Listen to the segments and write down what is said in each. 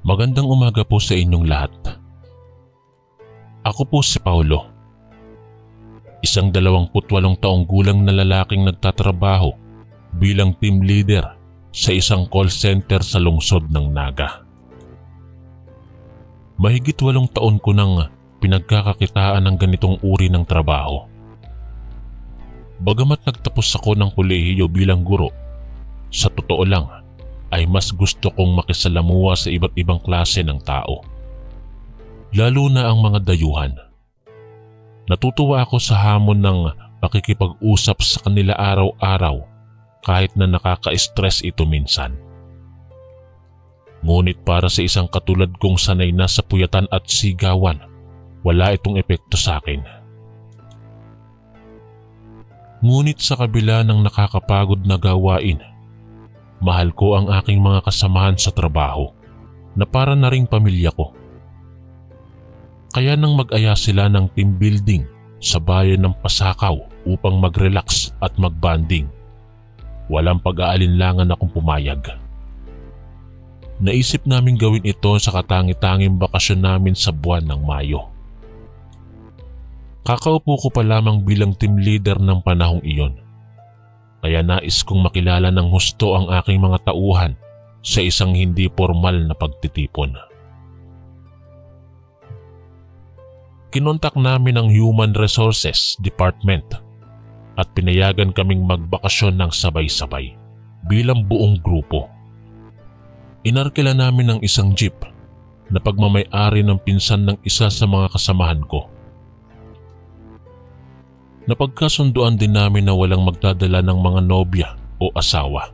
Magandang umaga po sa inyong lahat. Ako po si Paulo. Isang 28 taong gulang na lalaking nagtatrabaho bilang team leader sa isang call center sa lungsod ng Naga. Mahigit 8 taon ko nang pinagkakakitaan ng ganitong uri ng trabaho. Bagamat nagtapos ako ng kolehiyo bilang guro, sa totoo lang ay mas gusto kong makisalamuha sa iba't ibang klase ng tao. Lalo na ang mga dayuhan. Natutuwa ako sa hamon ng pakikipag-usap sa kanila araw-araw kahit na nakaka-stress ito minsan. Ngunit para sa isang katulad kong sanay na sa puyatan at sigawan, wala itong epekto sa akin. Ngunit sa kabila ng nakakapagod na gawain, mahal ko ang aking mga kasamahan sa trabaho na para na ring pamilya ko. Kaya nang mag-aya sila ng team building sa bayan ng Pasakaw upang mag-relax at mag-bonding, walang pag-aalinlangan akong pumayag. Naisip namin gawin ito sa katangi-tanging bakasyon namin sa buwan ng Mayo. Kakaupo ko pa lamang bilang team leader ng panahong iyon. Kaya nais kong makilala ng husto ang aking mga tauhan sa isang hindi formal na pagtitipon. Kinontak namin ang Human Resources Department at pinayagan kaming magbakasyon ng sabay-sabay bilang buong grupo. Inarkila namin ang isang jeep na pagmamay-ari ng pinsan ng isa sa mga kasamahan ko. Napagkasunduan din namin na walang magdadala ng mga nobya o asawa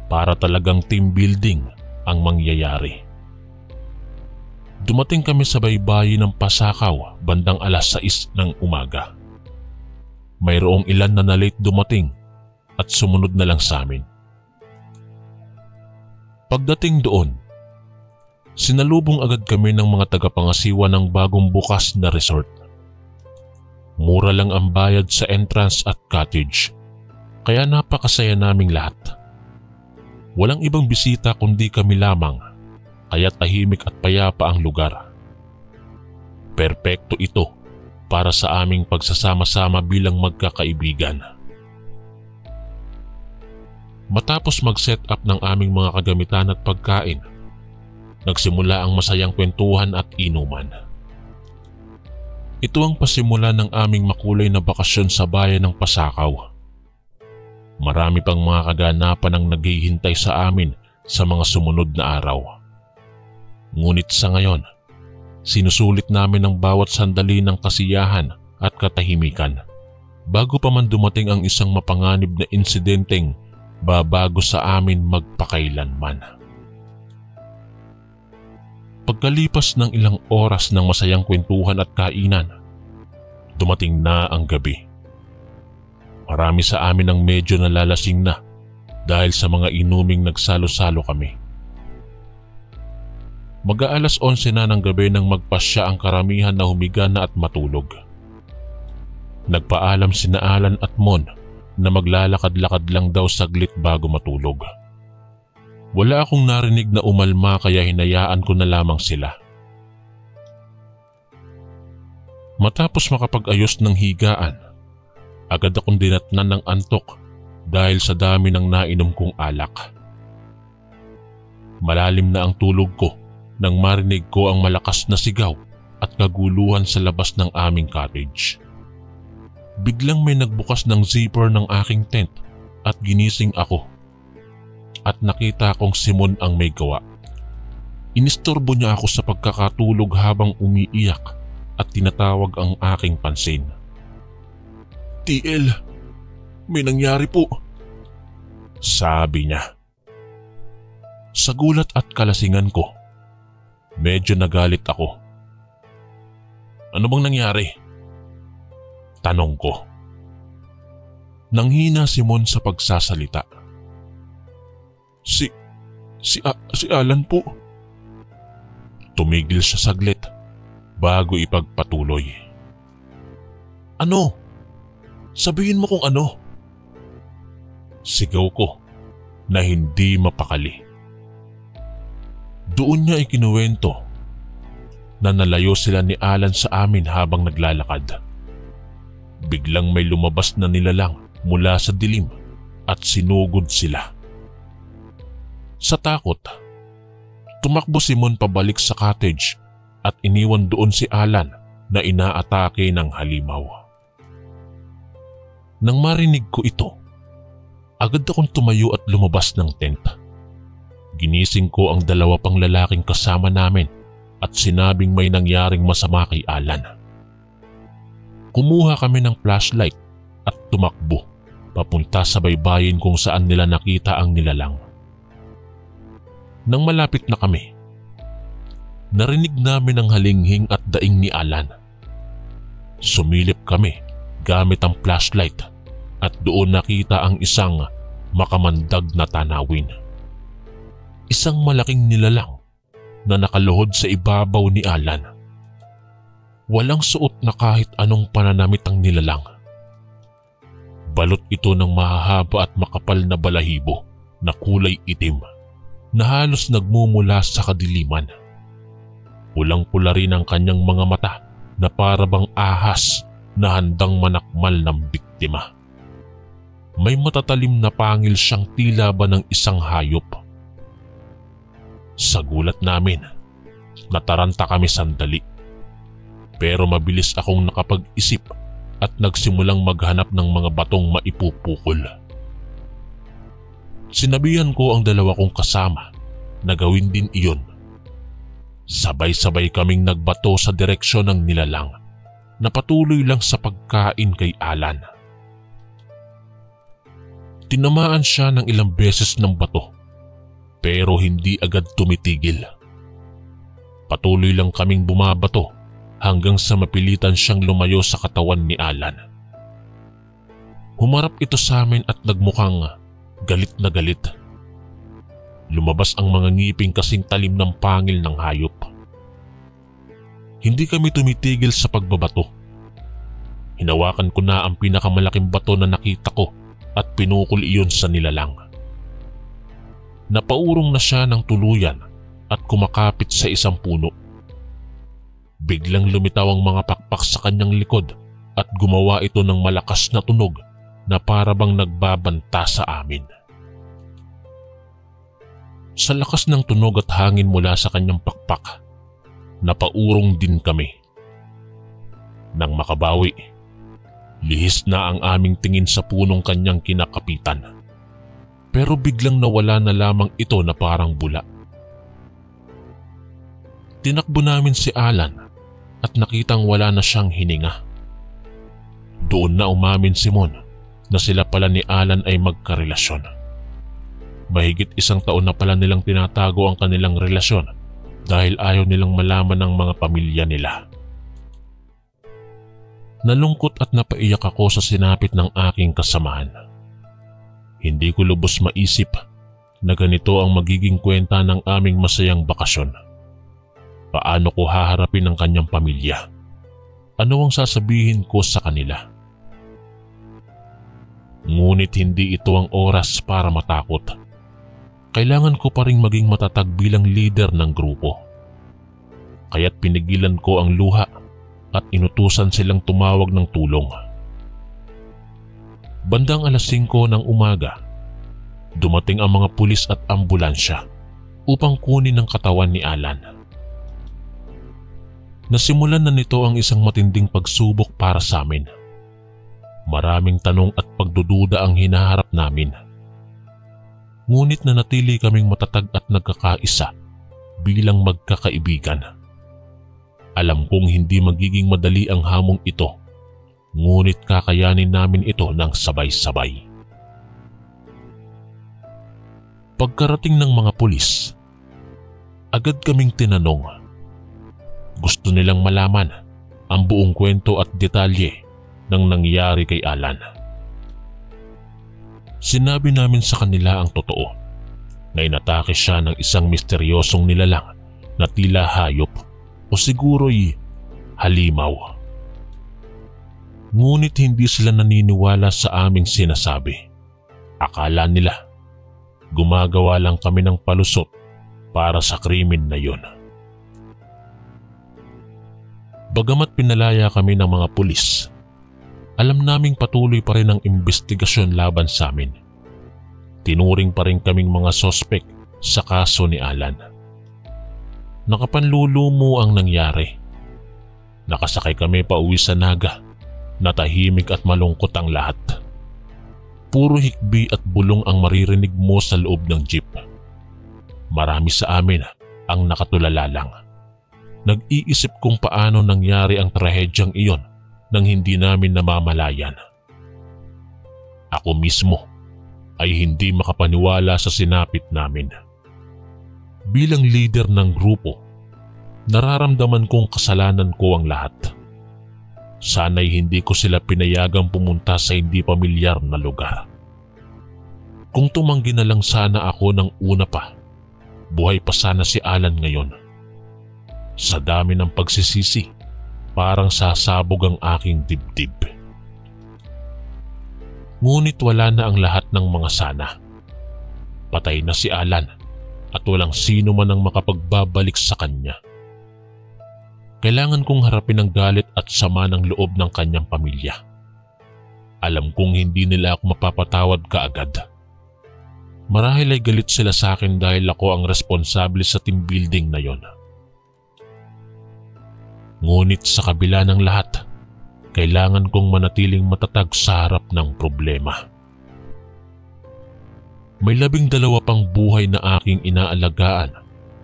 para talagang team building ang mangyayari. Dumating kami sa baybayin ng Pasakaw bandang 6:00 ng umaga. Mayroong ilan na late dumating at sumunod na lang sa amin. Pagdating doon, sinalubong agad kami ng mga tagapangasiwa ng bagong bukas na resort. Mura lang ang bayad sa entrance at cottage, kaya napakasaya naming lahat. Walang ibang bisita kundi kami lamang, kaya tahimik at payapa ang lugar. Perpekto ito para sa aming pagsasama-sama bilang magkakaibigan. Matapos mag-set up ng aming mga kagamitan at pagkain, nagsimula ang masayang kwentuhan at inuman. Ito ang pasimula ng aming makulay na bakasyon sa bayan ng Pasakaw. Marami pang mga kaganapan ang naghihintay sa amin sa mga sumunod na araw. Ngunit sa ngayon, sinusulit namin ang bawat sandali ng kasiyahan at katahimikan bago pa man dumating ang isang mapanganib na insidenteng babago sa amin magpakailanman. Pagkalipas ng ilang oras ng masayang kwentuhan at kainan, dumating na ang gabi. Marami sa amin ang medyo nalalasing na dahil sa mga inuming nagsalo-salo kami. Mag-aalas 11 na ng gabi nang magpasya ang karamihan na humiga na at matulog. Nagpaalam sina Alan at Mon na maglalakad-lakad lang daw saglit bago matulog. Wala akong narinig na umalma kaya hinayaan ko na lamang sila. Matapos makapag-ayos ng higaan, agad akong dinatnan ng antok dahil sa dami ng nainom kong alak. Malalim na ang tulog ko nang marinig ko ang malakas na sigaw at kaguluhan sa labas ng aming cottage. Biglang may nagbukas ng zipper ng aking tent at ginising ako. At nakita kong si Mon ang may gawa. Inistorbo niya ako sa pagkakatulog habang umiiyak at tinatawag ang aking pansin. TL, may nangyari po, sabi niya. Sa gulat at kalasingan ko, medyo nagalit ako. Ano bang nangyari? Tanong ko. Nanghina si Mon sa pagsasalita. Si Alan po. Tumigil siya saglit bago ipagpatuloy. Ano? Sabihin mo kung ano. Sigaw ko na hindi mapakali. Doon niya ikinuwento na nalayo sila ni Alan sa amin habang naglalakad. Biglang may lumabas na nilalang mula sa dilim at sinugod sila. Sa takot, tumakbo si Mon pabalik sa cottage at iniwan doon si Alan na inaatake ng halimaw. Nang marinig ko ito, agad akong tumayo at lumabas ng tent. Ginising ko ang dalawa pang lalaking kasama namin at sinabing may nangyaring masama kay Alan. Kumuha kami ng flashlight at tumakbo papunta sa baybayin kung saan nila nakita ang nilalang. Nang malapit na kami, narinig namin ang halinghing at daing ni Alan. Sumilip kami gamit ang flashlight at doon nakita ang isang makamandag na tanawin. Isang malaking nilalang na nakaluhod sa ibabaw ni Alan. Walang suot na kahit anong pananamit ang nilalang. Balot ito ng mahahaba at makapal na balahibo na kulay itim na halos nagmumula sa kadiliman. Pulang-pula rin ang kanyang mga mata na para bang ahas na handang manakmal ng biktima. May matatalim na pangil siyang tila ba ng isang hayop. Sa gulat namin, nataranta kami sandali. Pero mabilis akong nakapag-isip at nagsimulang maghanap ng mga batong maipupukol. Sinabihan ko ang dalawa kong kasama na gawin din iyon. Sabay-sabay kaming nagbato sa direksyon ng nilalang na patuloy lang sa pagkain kay Alan. Tinamaan siya ng ilang beses ng bato pero hindi agad tumitigil. Patuloy lang kaming bumabato hanggang sa mapilitan siyang lumayo sa katawan ni Alan. Humarap ito sa amin at nagmukhang galit na galit. Lumabas ang mga ngiping kasing talim ng pangil ng hayop. Hindi kami tumitigil sa pagbabato. Hinawakan ko na ang pinakamalaking bato na nakita ko at pinukol iyon sa nilalang. Napaurong na siya ng tuluyan at kumakapit sa isang puno. Biglang lumitaw ang mga pakpak sa kanyang likod at gumawa ito ng malakas na tunog na para bang nagbabanta sa amin. Sa lakas ng tunog at hangin mula sa kanyang pakpak, napaurong din kami. Nang makabawi, lihis na ang aming tingin sa punong kanyang kinakapitan. Pero biglang nawala na lamang ito na parang bula. Tinakbo namin si Alan at nakitang wala na siyang hininga. Doon na umamin si Mon na sila pala ni Alan ay magkarelasyon. Mahigit 1 taon na pala nilang tinatago ang kanilang relasyon dahil ayaw nilang malaman ng mga pamilya nila. Nalungkot at napaiyak ako sa sinapit ng aking kasamahan. Hindi ko lubos maisip na ganito ang magiging kwenta ng aming masayang bakasyon. Paano ko haharapin ang kanyang pamilya? Ano ang sasabihin ko sa kanila? Ngunit hindi ito ang oras para matakot. Kailangan ko pa ring maging matatag bilang leader ng grupo. Kaya't pinigilan ko ang luha at inutusan silang tumawag ng tulong. Bandang 5:00 ng umaga, dumating ang mga pulis at ambulansya upang kunin ang katawan ni Alan. Nasimulan na nito ang isang matinding pagsubok para sa amin. Maraming tanong at pagdududa ang hinaharap namin. Ngunit nanatili kaming matatag at nagkakaisa bilang magkakaibigan. Alam kong hindi magiging madali ang hamong ito, ngunit kakayanin namin ito ng sabay-sabay. Pagkarating ng mga pulis, agad kaming tinanong. Gusto nilang malaman ang buong kwento at detalye ng nangyari kay Alan. Sinabi namin sa kanila ang totoo na inatake siya ng isang misteryosong nilalang na tila hayop o siguro'y halimaw. Ngunit hindi sila naniniwala sa aming sinasabi. Akala nila gumagawa lang kami ng palusot para sa krimen na yun. Bagamat pinalaya kami ng mga pulis, alam naming patuloy pa rin ang investigasyon laban sa amin. Tinuring pa rin kaming mga sospek sa kaso ni Alan. Nakapanlulumo ang nangyari. Nakasakay kami pa uwi sa Naga na tahimik at malungkot ang lahat. Puro hikbi at bulong ang maririnig mo sa loob ng jeep. Marami sa amin ang nakatulala lang. Nag-iisip kung paano nangyari ang trahedyang iyon nang hindi namin namamalayan. Ako mismo ay hindi makapaniwala sa sinapit namin. Bilang leader ng grupo, nararamdaman kong kasalanan ko ang lahat. Sana'y hindi ko sila pinayagang pumunta sa hindi pamilyar na lugar. Kung tumanggi na lang sana ako ng una pa, buhay pa sana si Alan ngayon. Sa dami ng pagsisisi, parang sasabog ang aking dibdib. Ngunit wala na ang lahat ng mga sana. Patay na si Alan at walang sino man ang makapagbabalik sa kanya. Kailangan kong harapin ang galit at sama ng loob ng kanyang pamilya. Alam kong hindi nila ako mapapatawad kaagad. Marahil ay galit sila sa akin dahil ako ang responsable sa team building na yon. Ngunit sa kabila ng lahat, kailangan kong manatiling matatag sa harap ng problema. May 12 pang buhay na aking inaalagaan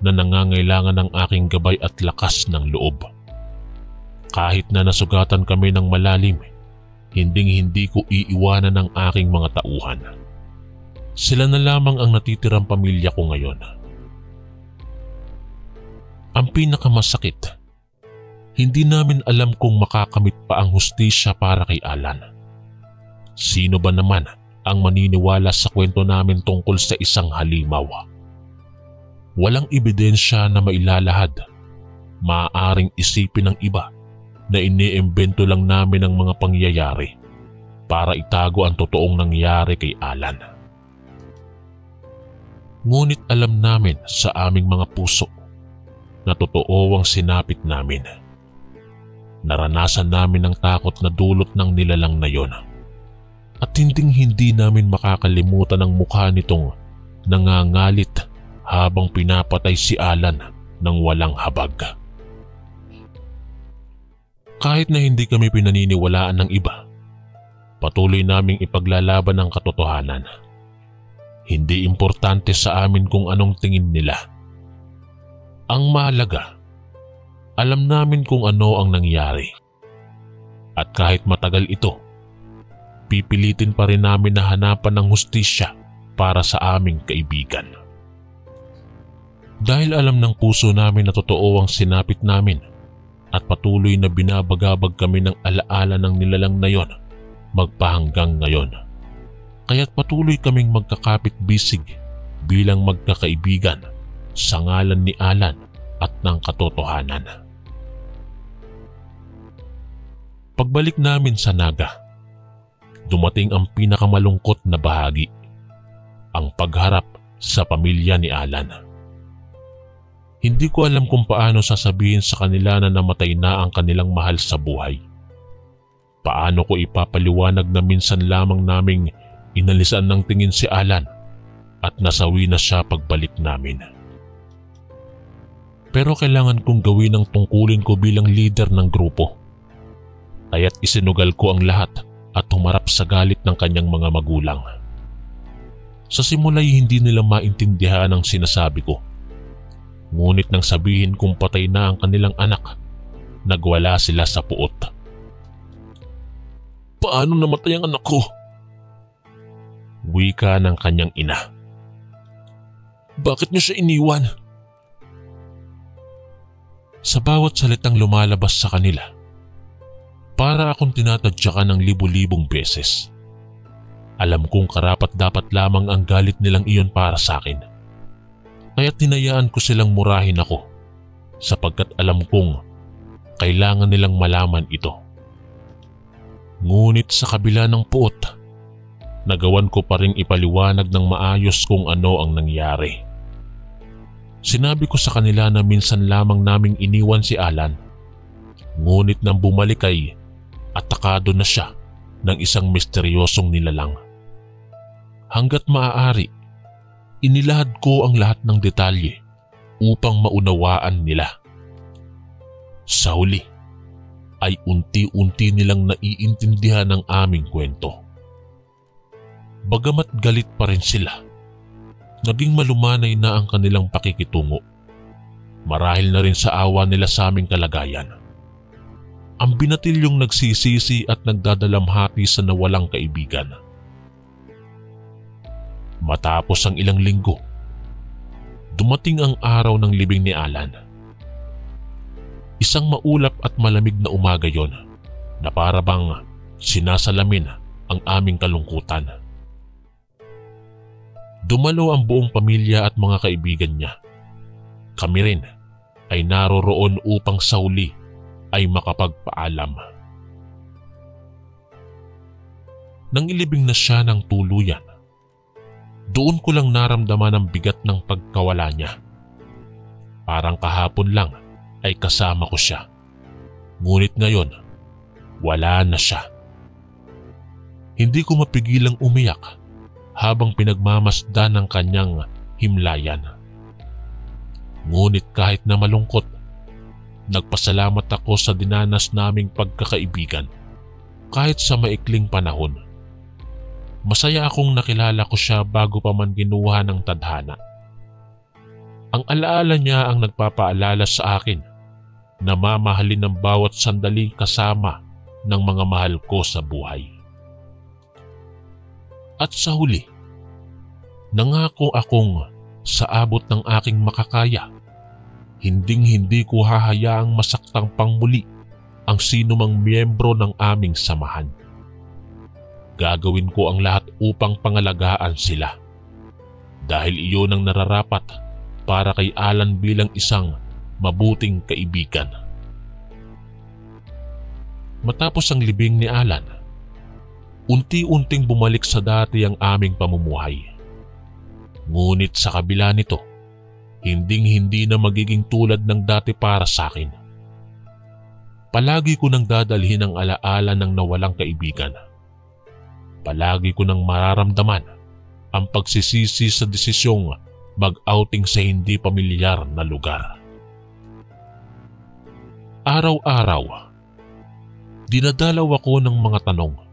na nangangailangan ng aking gabay at lakas ng loob. Kahit na nasugatan kami ng malalim, hinding-hindi ko iiwanan ang aking mga tauhan. Sila na lamang ang natitirang pamilya ko ngayon. Ang pinakamasakit, hindi namin alam kung makakamit pa ang hustisya para kay Alan. Sino ba naman ang maniniwala sa kwento namin tungkol sa isang halimaw? Walang ebidensya na mailalahad. Maaaring isipin ng iba na iniimbento lang namin ang mga pangyayari para itago ang totoong nangyari kay Alan. Ngunit alam namin sa aming mga puso na totoo ang sinapit namin. Naranasan namin ang takot na dulot ng nilalang na yon. At hinding-hindi namin makakalimutan ang mukha nitong nangangalit habang pinapatay si Alan ng walang habag. Kahit na hindi kami pinaniniwalaan ng iba, patuloy naming ipaglalaban ang katotohanan. Hindi importante sa amin kung anong tingin nila. Ang mahalaga, alam namin kung ano ang nangyari. At kahit matagal ito, pipilitin pa rin namin na hanapan ng hustisya para sa aming kaibigan. Dahil alam ng puso namin na totoo ang sinapit namin at patuloy na binabagabag kami ng alaala ng nilalang na yon magpahanggang ngayon. Kaya't patuloy kaming magkakapit-bisig bilang magkakaibigan sa ngalan ni Alan at ng katotohanan. Pagbalik namin sa Naga, dumating ang pinakamalungkot na bahagi, ang pagharap sa pamilya ni Alan. Hindi ko alam kung paano sasabihin sa kanila na namatay na ang kanilang mahal sa buhay. Paano ko ipapaliwanag na minsan lamang naming inalisan ng tingin si Alan at nasawi na siya pagbalik namin. Pero kailangan kong gawin ang tungkulin ko bilang leader ng grupo. Kaya't isinugal ko ang lahat at humarap sa galit ng kanyang mga magulang. Sa simula'y hindi nila maintindihan ang sinasabi ko. Ngunit nang sabihin kong patay na ang kanilang anak, nagwala sila sa puot. Paano namatay ang anak ko? Wika ng kanyang ina. Bakit niyo siya iniwan? Sa bawat salitang lumalabas sa kanila, para akong tinatadyakan ng libu-libong beses. Alam kong karapat-dapat lamang ang galit nilang iyon para sa akin. Kaya tinayaan ko silang murahin ako sapagkat alam kong kailangan nilang malaman ito. Ngunit sa kabila ng puot, nagawan ko pa ring ipaliwanag ng maayos kung ano ang nangyari. Sinabi ko sa kanila na minsan lamang naming iniwan si Alan, ngunit nang bumalik ay atakado na siya ng isang misteryosong nilalang. Hanggat maaari, inilahad ko ang lahat ng detalye upang maunawaan nila. Sa huli ay unti-unti nilang naiintindihan ang aming kwento. Bagamat galit pa rin sila, naging malumanay na ang kanilang pakikitungo. Marahil na rin sa awa nila sa aming kalagayan. Ang binatilyong nagsisisi at nagdadalamhati sa nawalang kaibigan. Matapos ang ilang linggo, dumating ang araw ng libing ni Alan. Isang maulap at malamig na umaga yon na para bang sinasalamin ang aming kalungkutan. Dumalo ang buong pamilya at mga kaibigan niya. Kami rin ay naroroon upang sa huli ay makapagpaalam. Nang ilibing na siya ng tuluyan, doon ko lang naramdaman ang bigat ng pagkawala niya. Parang kahapon lang ay kasama ko siya. Ngunit ngayon, wala na siya. Hindi ko mapigilang umiyak habang pinagmamasdan ng kanyang himlayan. Ngunit kahit na malungkot, nagpasalamat ako sa dinanas naming pagkakaibigan kahit sa maikling panahon. Masaya akong nakilala ko siya bago pa man ginuha ng tadhana. Ang alaala niya ang nagpapaalala sa akin na mamahalin ng bawat sandali kasama ng mga mahal ko sa buhay. At sa huli, nangako akong sa abot ng aking makakaya, hinding-hindi ko hahayaang masaktang pangmuli ang sinumang miyembro ng aming samahan. Gagawin ko ang lahat upang pangalagaan sila dahil iyon ang nararapat para kay Alan bilang isang mabuting kaibigan. Matapos ang libing ni Alan, unti-unting bumalik sa dati ang aming pamumuhay. Ngunit sa kabila nito, hinding-hindi na magiging tulad ng dati para sa akin. Palagi ko nang dadalhin ang alaala ng nawalang kaibigan. Palagi ko nang mararamdaman ang pagsisisi sa desisyong mag-outing sa hindi pamilyar na lugar. Araw-araw, dinadalaw ako ng mga tanong.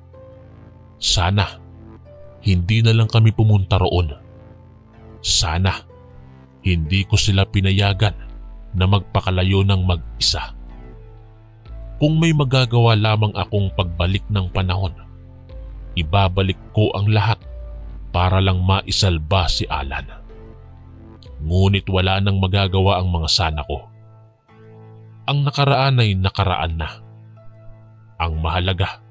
Sana, hindi na lang kami pumunta roon. Sana, hindi ko sila pinayagan na magpakalayo ng mag-isa. Kung may magagawa lamang akong pagbalik ng panahon, ibabalik ko ang lahat para lang maisalba si Alan. Ngunit wala nang magagawa ang mga sana ko. Ang nakaraan ay nakaraan na. Ang mahalaga,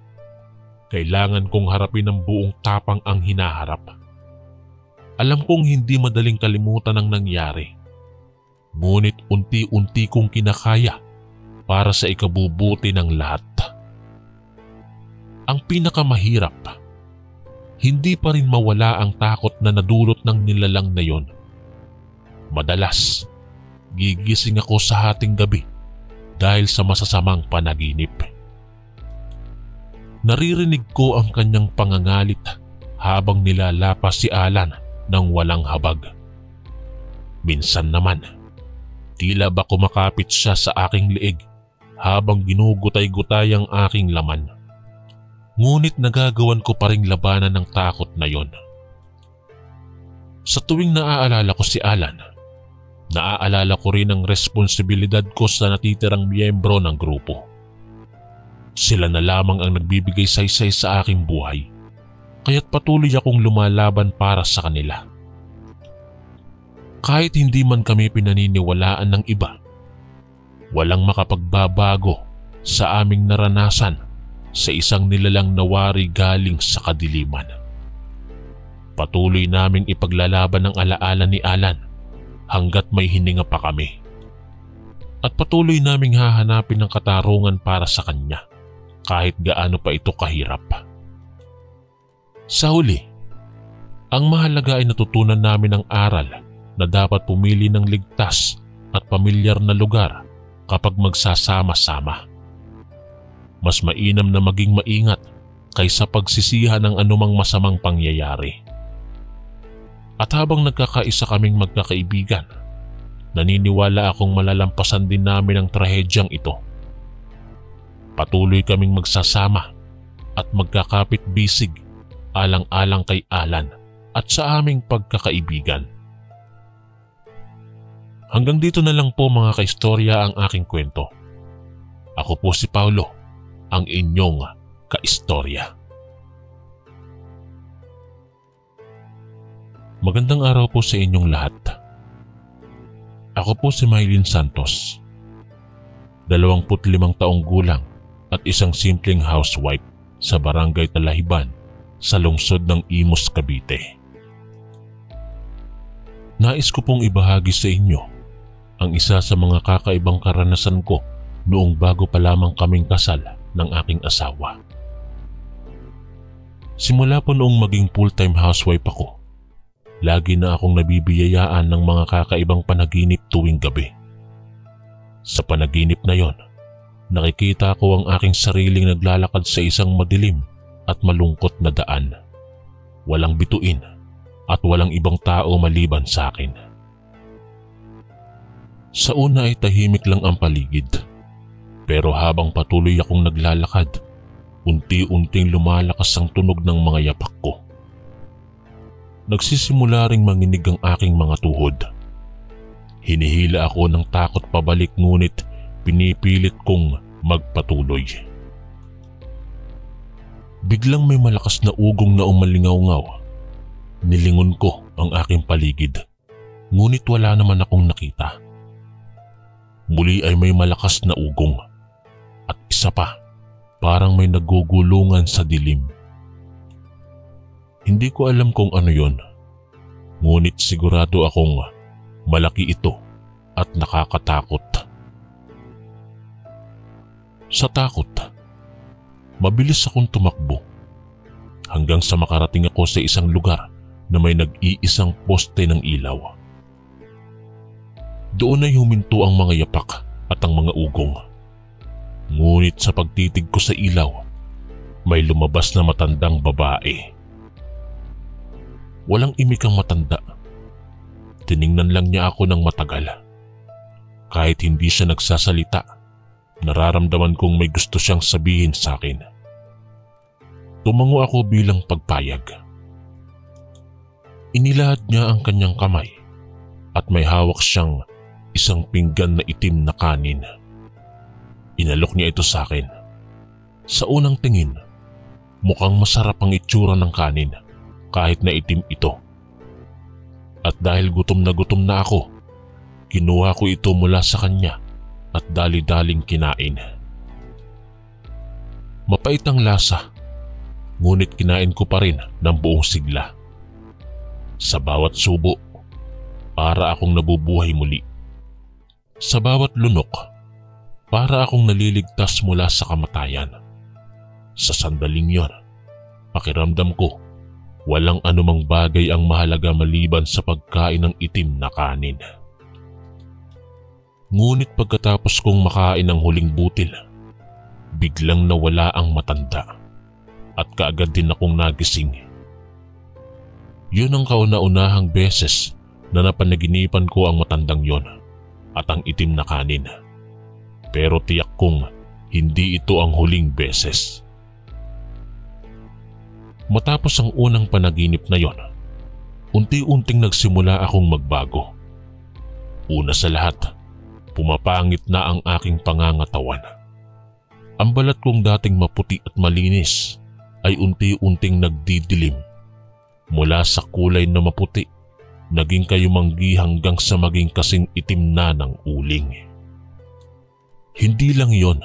kailangan kong harapin ng buong tapang ang hinaharap. Alam kong hindi madaling kalimutan ang nangyari. Ngunit unti-unti kong kinakaya para sa ikabubuti ng lahat. Ang pinakamahirap, hindi pa rin mawala ang takot na nadulot ng nilalang na yon. Madalas, gigising ako sa hating gabi dahil sa masasamang panaginip. Naririnig ko ang kanyang pangangalit habang nilalapas si Alan ng walang habag. Minsan naman, tila ba kumakapit siya sa aking liig habang ginugutay-gutay ang aking laman. Ngunit nagagawan ko pa ring labanan ng takot na yon. Sa tuwing naaalala ko si Alan, naaalala ko rin ang responsibilidad ko sa natitirang miyembro ng grupo. Sila na lamang ang nagbibigay saysay sa aking buhay, kaya't patuloy akong lumalaban para sa kanila. Kahit hindi man kami pinaniniwalaan ng iba, walang makapagbabago sa aming naranasan sa isang nilalang nawari galing sa kadiliman. Patuloy naming ipaglalaban ang alaala ni Alan hanggat may hininga pa kami. At patuloy naming hahanapin ng katarungan para sa kanya kahit gaano pa ito kahirap. Sa huli, ang mahalaga ay natutunan namin ang aral na dapat pumili ng ligtas at pamilyar na lugar kapag magsasama-sama. Mas mainam na maging maingat kaysa pagsisihan ng anumang masamang pangyayari. At habang nagkakaisa kaming magkakaibigan, naniniwala akong malalampasan din namin ang trahedyang ito. Patuloy kaming magsasama at magkakapit-bisig alang-alang kay Alan at sa aming pagkakaibigan. Hanggang dito na lang po mga kaistorya ang aking kwento. Ako po si Paulo, ang inyong kaistorya. Magandang araw po sa inyong lahat. Ako po si Mylene Santos, 25 taong gulang at isang simpleng housewife sa Barangay Talahiban sa lungsod ng Imus, Cavite. Nais ko pong ibahagi sa inyo ang isa sa mga kakaibang karanasan ko noong bago pa lamang kaming kasal ng aking asawa. Simula po noong maging full-time housewife ako, lagi na akong nabibiyayaan ng mga kakaibang panaginip tuwing gabi. Sa panaginip na yon, nakikita ko ang aking sariling naglalakad sa isang madilim at malungkot na daan. Walang bituin at walang ibang tao maliban sa akin. Sa una ay tahimik lang ang paligid. Pero habang patuloy akong naglalakad, unti-unting lumalakas ang tunog ng mga yapak ko. Nagsisimula ring manginig ang aking mga tuhod. Hinihila ako ng takot pabalik ngunit pinipilit kong magpatuloy. Biglang may malakas na ugong na umalingaw-ngaw. Nilingon ko ang aking paligid, ngunit wala naman akong nakita. Muli ay may malakas na ugong. At isa pa, parang may nagugulungan sa dilim. Hindi ko alam kung ano yon, ngunit sigurado akong malaki ito at nakakatakot. Sa takot, mabilis akong tumakbo hanggang sa makarating ako sa isang lugar na may nag-iisang poste ng ilaw. Doon ay huminto ang mga yapak at ang mga ugong. Ngunit sa pagtitig ko sa ilaw, may lumabas na matandang babae. Walang imik ang matanda. Tiningnan lang niya ako ng matagal. Kahit hindi siya nagsasalita, nararamdaman kong may gusto siyang sabihin sa akin. Tumango ako bilang pagpayag. Inilahad niya ang kanyang kamay at may hawak siyang isang pinggan na itim na kanin. Inalok niya ito sa akin. Sa unang tingin, mukhang masarap ang itsura ng kanin kahit na itim ito. At dahil gutom na ako, kinuha ko ito mula sa kanya at dali-daling kinain. Mapait ang lasa, ngunit kinain ko pa rin ng buong sigla. Sa bawat subo, para akong nabubuhay muli. Sa bawat lunok, para akong naliligtas mula sa kamatayan. Sa sandaling yon, pakiramdam ko walang anumang bagay ang mahalaga maliban sa pagkain ng itim na kanin. Ngunit pagkatapos kong makain ng huling butil, biglang nawala ang matanda at kaagad din akong nagising. Yun ang kauna-unahang beses na napanaginipan ko ang matandang yon at ang itim na kanin. Pero tiyak kong hindi ito ang huling beses. Matapos ang unang panaginip na yon, unti-unting nagsimula akong magbago. Una sa lahat, pumapangit na ang aking pangangatawan. Ang balat kong dating maputi at malinis ay unti-unting nagdidilim. Mula sa kulay na maputi, naging kayumanggi hanggang sa maging kasing itim na ng uling. Hindi lang yon,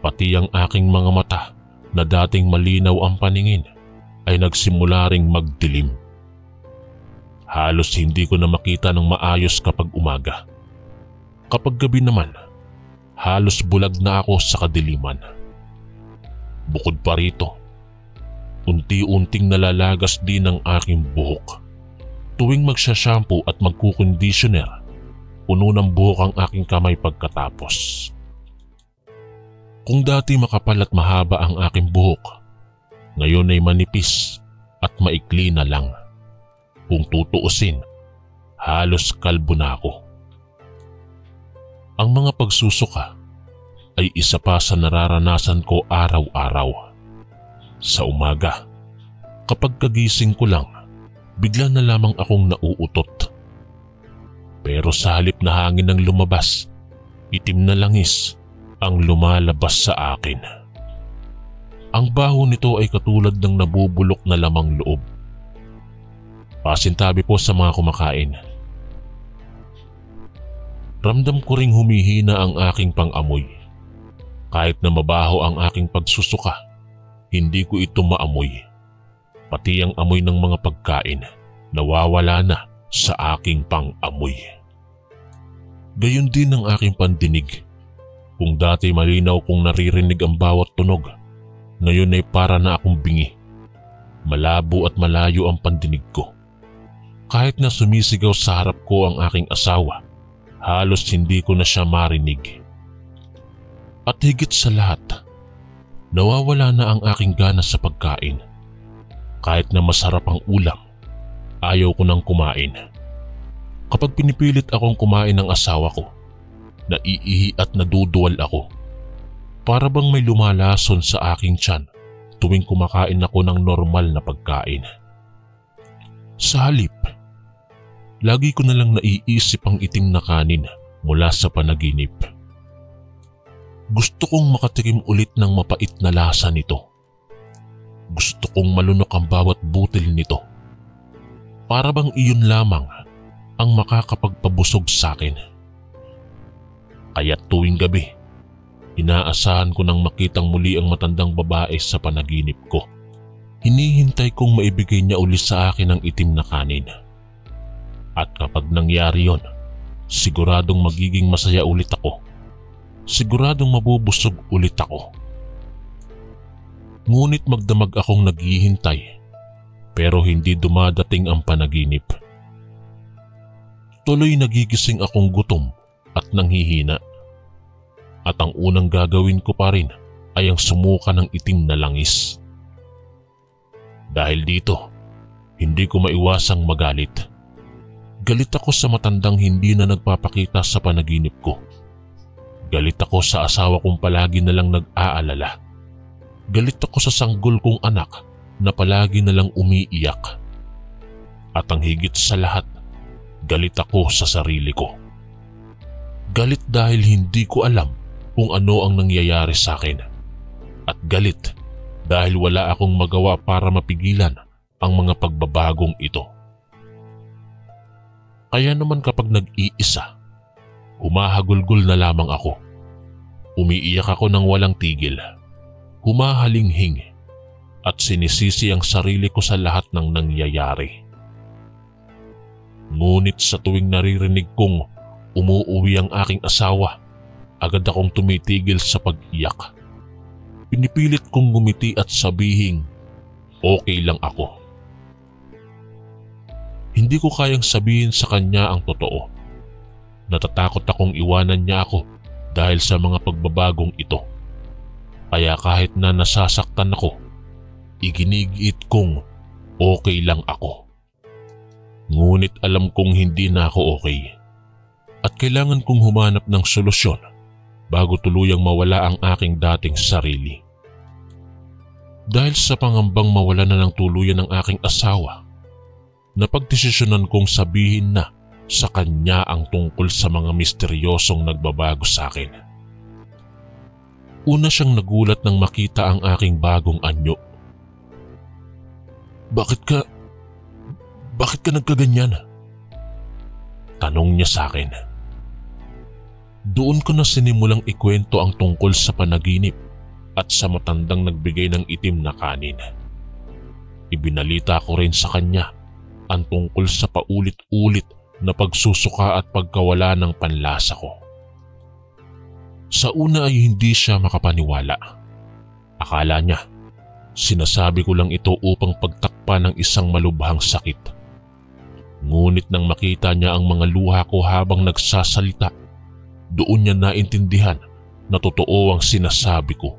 pati ang aking mga mata na dating malinaw ang paningin ay nagsimula ring magdilim. Halos hindi ko na makita ng maayos kapag umaga. Kapag gabi naman, halos bulag na ako sa kadiliman. Bukod pa rito, unti-unting nalalagas din ang aking buhok Tuwing magsha-shampoo at magkukonditioner, puno ng buhok ang aking kamay pagkatapos. Kung dati makapal at mahaba ang aking buhok, ngayon ay manipis at maikli na lang. Kung tutuusin, halos kalbo na ako. Ang mga pagsusuka ay isa pa sa nararanasan ko araw-araw. Sa umaga, kapag kagising ko lang, bigla na lamang akong nauutot. Pero sa halip na hangin ang lumabas, itim na langis ang lumalabas sa akin. Ang baho nito ay katulad ng nabubulok na lamang loob. Pasintabi po sa mga kumakain. Ramdam ko ring humihina ang aking pang-amoy. Kahit na mabaho ang aking pagsusuka, hindi ko ito maamoy. Pati ang amoy ng mga pagkain, nawawala na sa aking pang-amoy. Gayon din ang aking pandinig. Kung dati malinaw kong naririnig ang bawat tunog, ngayon ay para na akong bingi. Malabo at malayo ang pandinig ko. Kahit na sumisigaw sa harap ko ang aking asawa, halos hindi ko na siya marinig. At higit sa lahat, nawawala na ang aking gana sa pagkain. Kahit na masarap ang ulam, ayaw ko nang kumain. Kapag pinipilit akong kumain ng asawa ko, naiihi at naduduwal ako. Para bang may lumalason sa aking tiyan tuwing kumakain ako ng normal na pagkain. Sa halip, lagi ko na lang naiisip ang itim na kanin mula sa panaginip. Gusto kong makatikim ulit ng mapait na lasa nito. Gusto kong malunok ang bawat butil nito. Para bang iyon lamang ang makakapagpabusog sa akin. Kaya tuwing gabi, inaasahan ko nang makitang muli ang matandang babae sa panaginip ko. Hinihintay kong maibigay niya uli sa akin ang itim na kanin. At kapag nangyari yon, siguradong magiging masaya ulit ako. Siguradong mabubusog ulit ako. Ngunit magdamag akong naghihintay, pero hindi dumadating ang panaginip. Tuloy nagigising akong gutom at nanghihina. At ang unang gagawin ko pa rin ay ang sumuka ng itim na langis. Dahil dito, hindi ko maiwasang magalit. Galit ako sa matandang hindi na nagpapakita sa panaginip ko. Galit ako sa asawa kong palagi na lang nag-aalala. Galit ako sa sanggol kong anak na palagi na lang umiiyak. At ang higit sa lahat, galit ako sa sarili ko. Galit dahil hindi ko alam kung ano ang nangyayari sa akin. At galit dahil wala akong magawa para mapigilan ang mga pagbabagong ito. Kaya naman kapag nag-iisa, humahagulgol na lamang ako. Umiiyak ako ng walang tigil. Humahalinghing at sinisisi ang sarili ko sa lahat ng nangyayari. Ngunit sa tuwing naririnig kong umuuwi ang aking asawa, agad akong tumitigil sa pag-iyak. Pinipilit kong ngumiti at sabihing, okay lang ako. Hindi ko kayang sabihin sa kanya ang totoo. Natatakot akong iwanan niya ako dahil sa mga pagbabagong ito. Kaya kahit na nasasaktan ako, iginigiit kong okay lang ako. Ngunit alam kong hindi na ako okay. At kailangan kong humanap ng solusyon bago tuluyang mawala ang aking dating sarili. Dahil sa pangambang mawala na ng tuluyan ng aking asawa, napagdesisyonan kong sabihin na sa kanya ang tungkol sa mga misteryosong nagbabago sa akin. Una siyang nagulat nang makita ang aking bagong anyo. Bakit ka nagkaganyan? Tanong niya sa akin. Doon ko na sinimulang ikwento ang tungkol sa panaginip at sa matandang nagbigay ng itim na kanin. Ibinalita ko rin sa kanya ang tungkol sa paulit-ulit na pagsusuka at pagkawala ng panlasa ko. Sa una ay hindi siya makapaniwala. Akala niya, sinasabi ko lang ito upang pagtakpan ng isang malubhang sakit. Ngunit nang makita niya ang mga luha ko habang nagsasalita, doon niya naintindihan na totoo ang sinasabi ko.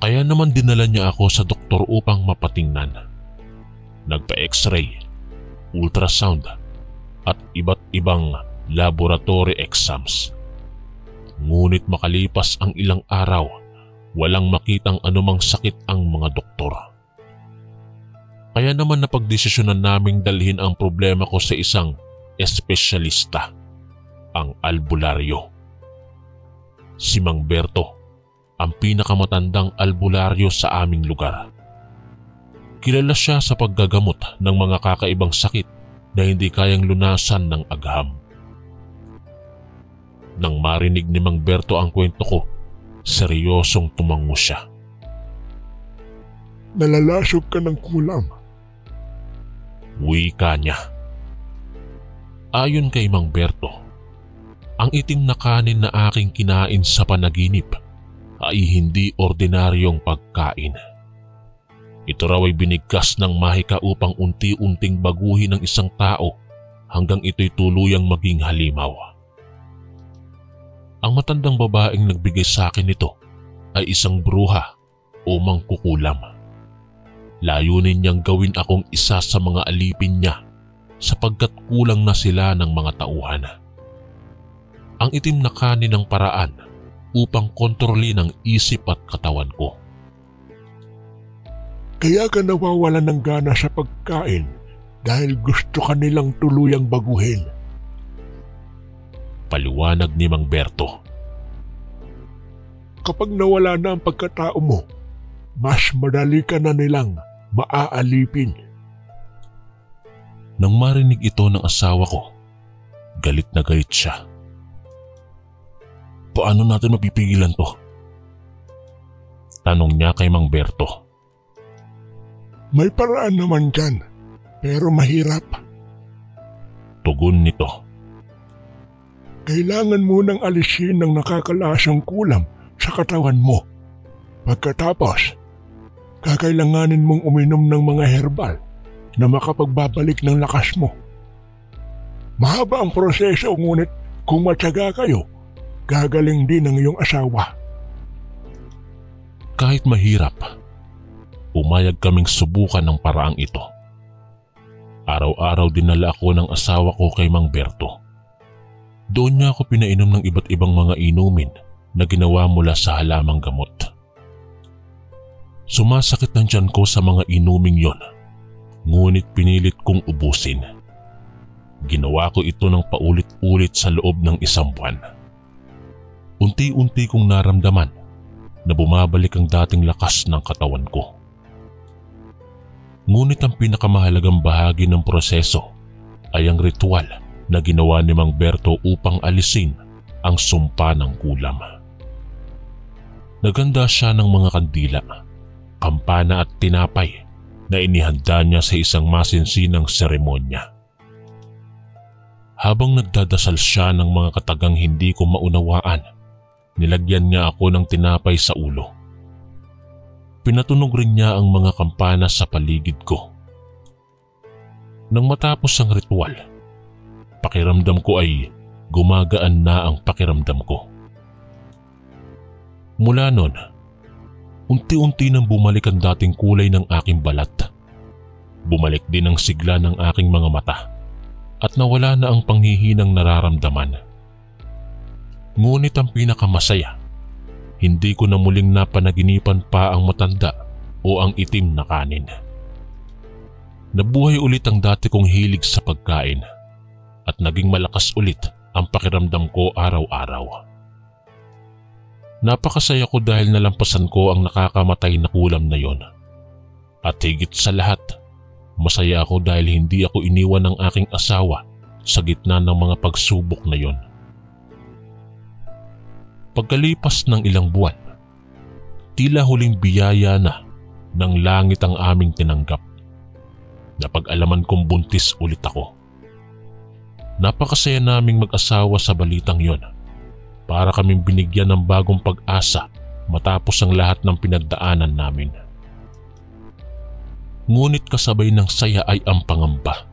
Kaya naman dinala niya ako sa doktor upang mapatingnan. Nagpa-x-ray, ultrasound at iba't ibang laboratory exams. Ngunit makalipas ang ilang araw, walang makitang anumang sakit ang mga doktor. Kaya naman napagdesisyonan naming dalhin ang problema ko sa isang espesyalista, ang albularyo. Si Mang Berto, ang pinakamatandang albularyo sa aming lugar. Kilala siya sa paggagamot ng mga kakaibang sakit na hindi kayang lunasan ng agham. Nang marinig ni Mang Berto ang kwento ko, seryosong tumango siya. Nalalasog ka ng kulam. Wika niya. Ayon kay Mang Berto, ang itim na kanin na aking kinain sa panaginip ay hindi ordinaryong pagkain. Ito raw ay binigkas ng mahika upang unti-unting baguhin ng isang tao hanggang ito'y tuluyang maging halimaw. Ang matandang babaeng nagbigay sa akin nito ay isang bruha o mangkukulam. Layunin niyang gawin akong isa sa mga alipin niya sapagkat kulang na sila ng mga tauhan. Ang itim na kanin ng paraan upang kontrolin ang isip at katawan ko. Kaya ka nawawalan ng gana sa pagkain dahil gusto ka nilang tuluyang baguhin. Paliwanag ni Mang Berto. Kapag nawala na ang pagkatao mo, mas madali ka na nilang maaalipin. Nang marinig ito ng asawa ko, galit na galit siya. Paano natin mapipigilan to? Tanong niya kay Mang Berto. May paraan naman dyan, pero mahirap. Tugon nito. Kailangan mo nang alisin ng nakakalasang kulam sa katawan mo. Pagkatapos, kakailanganin mong uminom ng mga herbal na makapagbabalik ng lakas mo. Mahaba ang proseso, ngunit kung matyaga kayo, gagaling din ang iyong asawa. Kahit mahirap, umayag kaming subukan ng paraang ito. Araw-araw dinala ako ng asawa ko kay Mang Berto. Doon niya ako pinainom ng iba't ibang mga inumin na ginawa mula sa halamang gamot. Sumasakit ng tiyan ko sa mga inuming yon, ngunit pinilit kong ubusin. Ginawa ko ito ng paulit-ulit sa loob ng isang buwan. Unti-unti kong naramdaman na bumabalik ang dating lakas ng katawan ko. Ngunit ang pinakamahalagang bahagi ng proseso ay ang ritual na ginawa ni Mang Berto upang alisin ang sumpa ng kulam. Naganda siya ng mga kandila, kampana at tinapay na inihanda niya sa isang masinsinang seremonya. Habang nagdadasal siya ng mga katagang hindi ko maunawaan, nilagyan niya ako ng tinapay sa ulo. Pinatunog rin niya ang mga kampana sa paligid ko. Nang matapos ang ritual, pakiramdam ko ay gumagaan na ang pakiramdam ko. Mula noon, unti-unti nang bumalik ang dating kulay ng aking balat. Bumalik din ang sigla ng aking mga mata at nawala na ang panghihinang nararamdaman. Ngunit ang pinakamasaya, hindi ko na muling napanaginipan pa ang matanda o ang itim na kanin. Nabuhay ulit ang dati kong hilig sa pagkain at naging malakas ulit ang pakiramdam ko araw-araw. Napakasaya ko dahil nalampasan ko ang nakakamatay na kulam na yon. At higit sa lahat, masaya ako dahil hindi ako iniwan ng aking asawa sa gitna ng mga pagsubok na yon. Pagkalipas ng ilang buwan, tila huling biyaya na ng langit ang aming tinanggap. Napag-alaman kong buntis ulit ako. Napakasaya naming mag-asawa sa balitang yon. Para kaming binigyan ng bagong pag-asa matapos ang lahat ng pinagdaanan namin. Ngunit kasabay ng saya ay ang pangamba.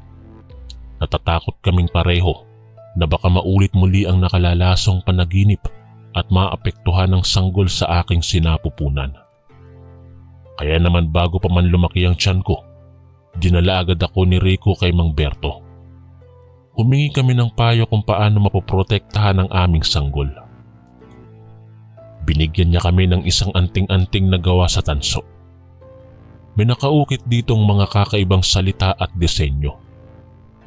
Natatakot kaming pareho na baka maulit muli ang nakalalasong panaginip at maapektuhan ng sanggol sa aking sinapupunan. Kaya naman bago pa man lumaki ang tiyan ko, dinala agad ako ni Rico kay Mang Berto. Humingi kami ng payo kung paano mapoprotektahan ang aming sanggol. Binigyan niya kami ng isang anting-anting na gawa sa tanso. May nakaukit ditong mga kakaibang salita at disenyo.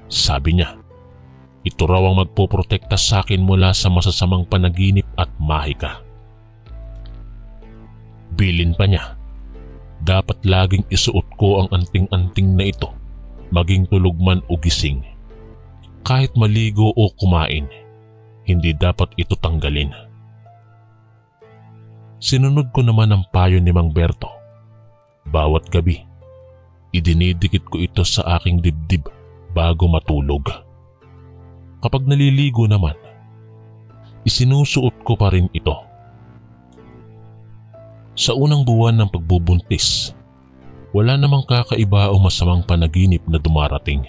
Sabi niya, ito raw ang magpoprotekta sa akin mula sa masasamang panaginip at mahika. Bilin pa niya, dapat laging isuot ko ang anting-anting na ito, maging tulog man o gising. Kahit maligo o kumain, hindi dapat ito tanggalin. Sinunod ko naman ang payo ni Mang Berto. Bawat gabi, idinidikit ko ito sa aking dibdib bago matulog. Kapag naliligo naman, isinusuot ko pa rin ito. Sa unang buwan ng pagbubuntis, wala namang kakaiba o masamang panaginip na dumarating.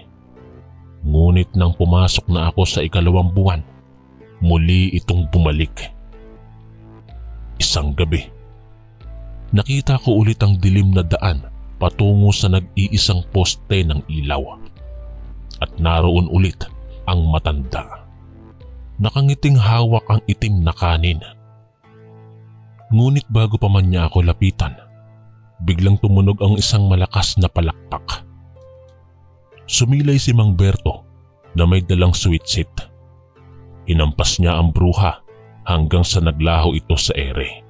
Ngunit nang pumasok na ako sa ikalawang buwan, muli itong bumalik. Isang gabi, nakita ko ulit ang dilim na daan patungo sa nag-iisang poste ng ilaw. At naroon ulit ang matanda. Nakangiting hawak ang itim na kanin. Ngunit bago pa man niya ako lapitan, biglang tumunog ang isang malakas na palakpak. Sumilay si Mang Berto na may dalang sweetseat. Hinampas niya ang bruha hanggang sa naglaho ito sa ere.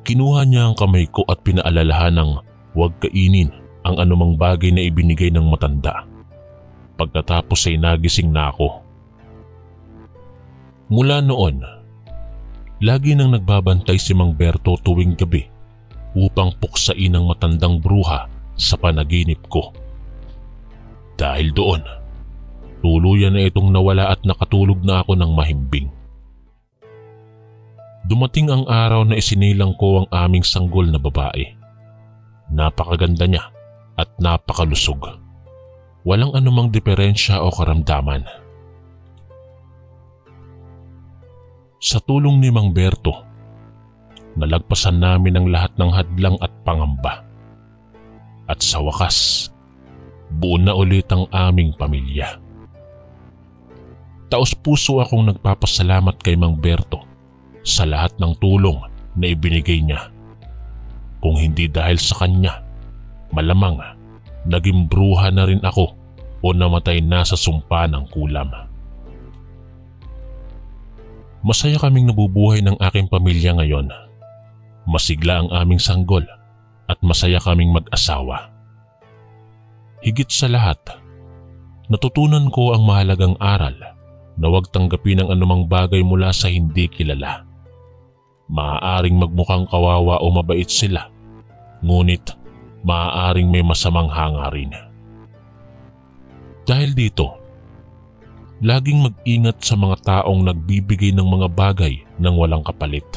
Kinuha niya ang kamay ko at pinaalalahan ng huwag kainin ang anumang bagay na ibinigay ng matanda. Pagkatapos ay nagising na ako. Mula noon, lagi nang nagbabantay si Mang Berto tuwing gabi upang puksain ang matandang bruha sa panaginip ko. Dahil doon, tuluyan na itong nawala at nakatulog na ako ng mahimbing. Dumating ang araw na isinilang ko ang aming sanggol na babae. Napakaganda niya at napakalusog. Walang anumang diferensya o karamdaman. Sa tulong ni Mang Berto, nalagpasan namin ang lahat ng hadlang at pangamba. At sa wakas, buo na ulit ang aming pamilya. Taos-puso akong nagpapasalamat kay Mang Berto sa lahat ng tulong na ibinigay niya. Kung hindi dahil sa kanya, malamang naging bruha na rin ako o namatay na sa sumpa ng kulam. Masaya kaming nabubuhay ng aking pamilya ngayon. Masigla ang aming sanggol at masaya kaming mag-asawa. Higit sa lahat, natutunan ko ang mahalagang aral na huwag tanggapin ang anumang bagay mula sa hindi kilala. Maaaring magmukhang kawawa o mabait sila, ngunit maaaring may masamang hangarin. Dahil dito, laging mag-ingat sa mga taong nagbibigay ng mga bagay nang walang kapalit.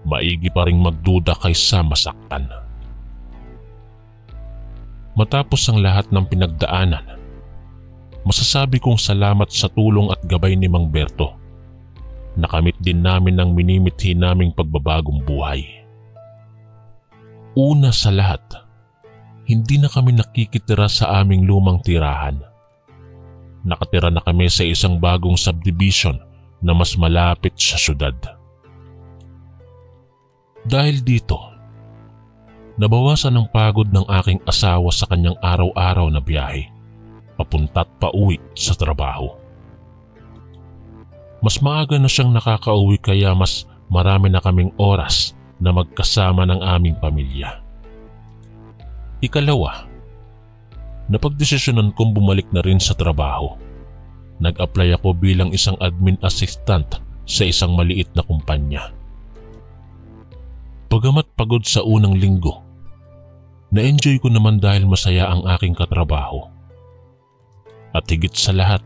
Maigi pa ring magduda kaysa masaktan. Matapos ang lahat ng pinagdaanan, masasabi kong salamat sa tulong at gabay ni Mang Berto. Nakamit din namin ang minimithi naming pagbabagong buhay. Una sa lahat, hindi na kami nakikitira sa aming lumang tirahan. Nakatira na kami sa isang bagong subdivision na mas malapit sa syudad. Dahil dito, nabawasan ang pagod ng aking asawa sa kanyang araw-araw na biyahe, papunta't pauwi sa trabaho. Mas maaga na siyang nakakauwi kaya mas marami na kaming oras na magkasama ng aming pamilya. Ikalawa, napagdesisyonan kong bumalik na rin sa trabaho. Nag-apply ako bilang isang admin assistant sa isang maliit na kumpanya. Bagamat pagod sa unang linggo, na-enjoy ko naman dahil masaya ang aking katrabaho. At higit sa lahat,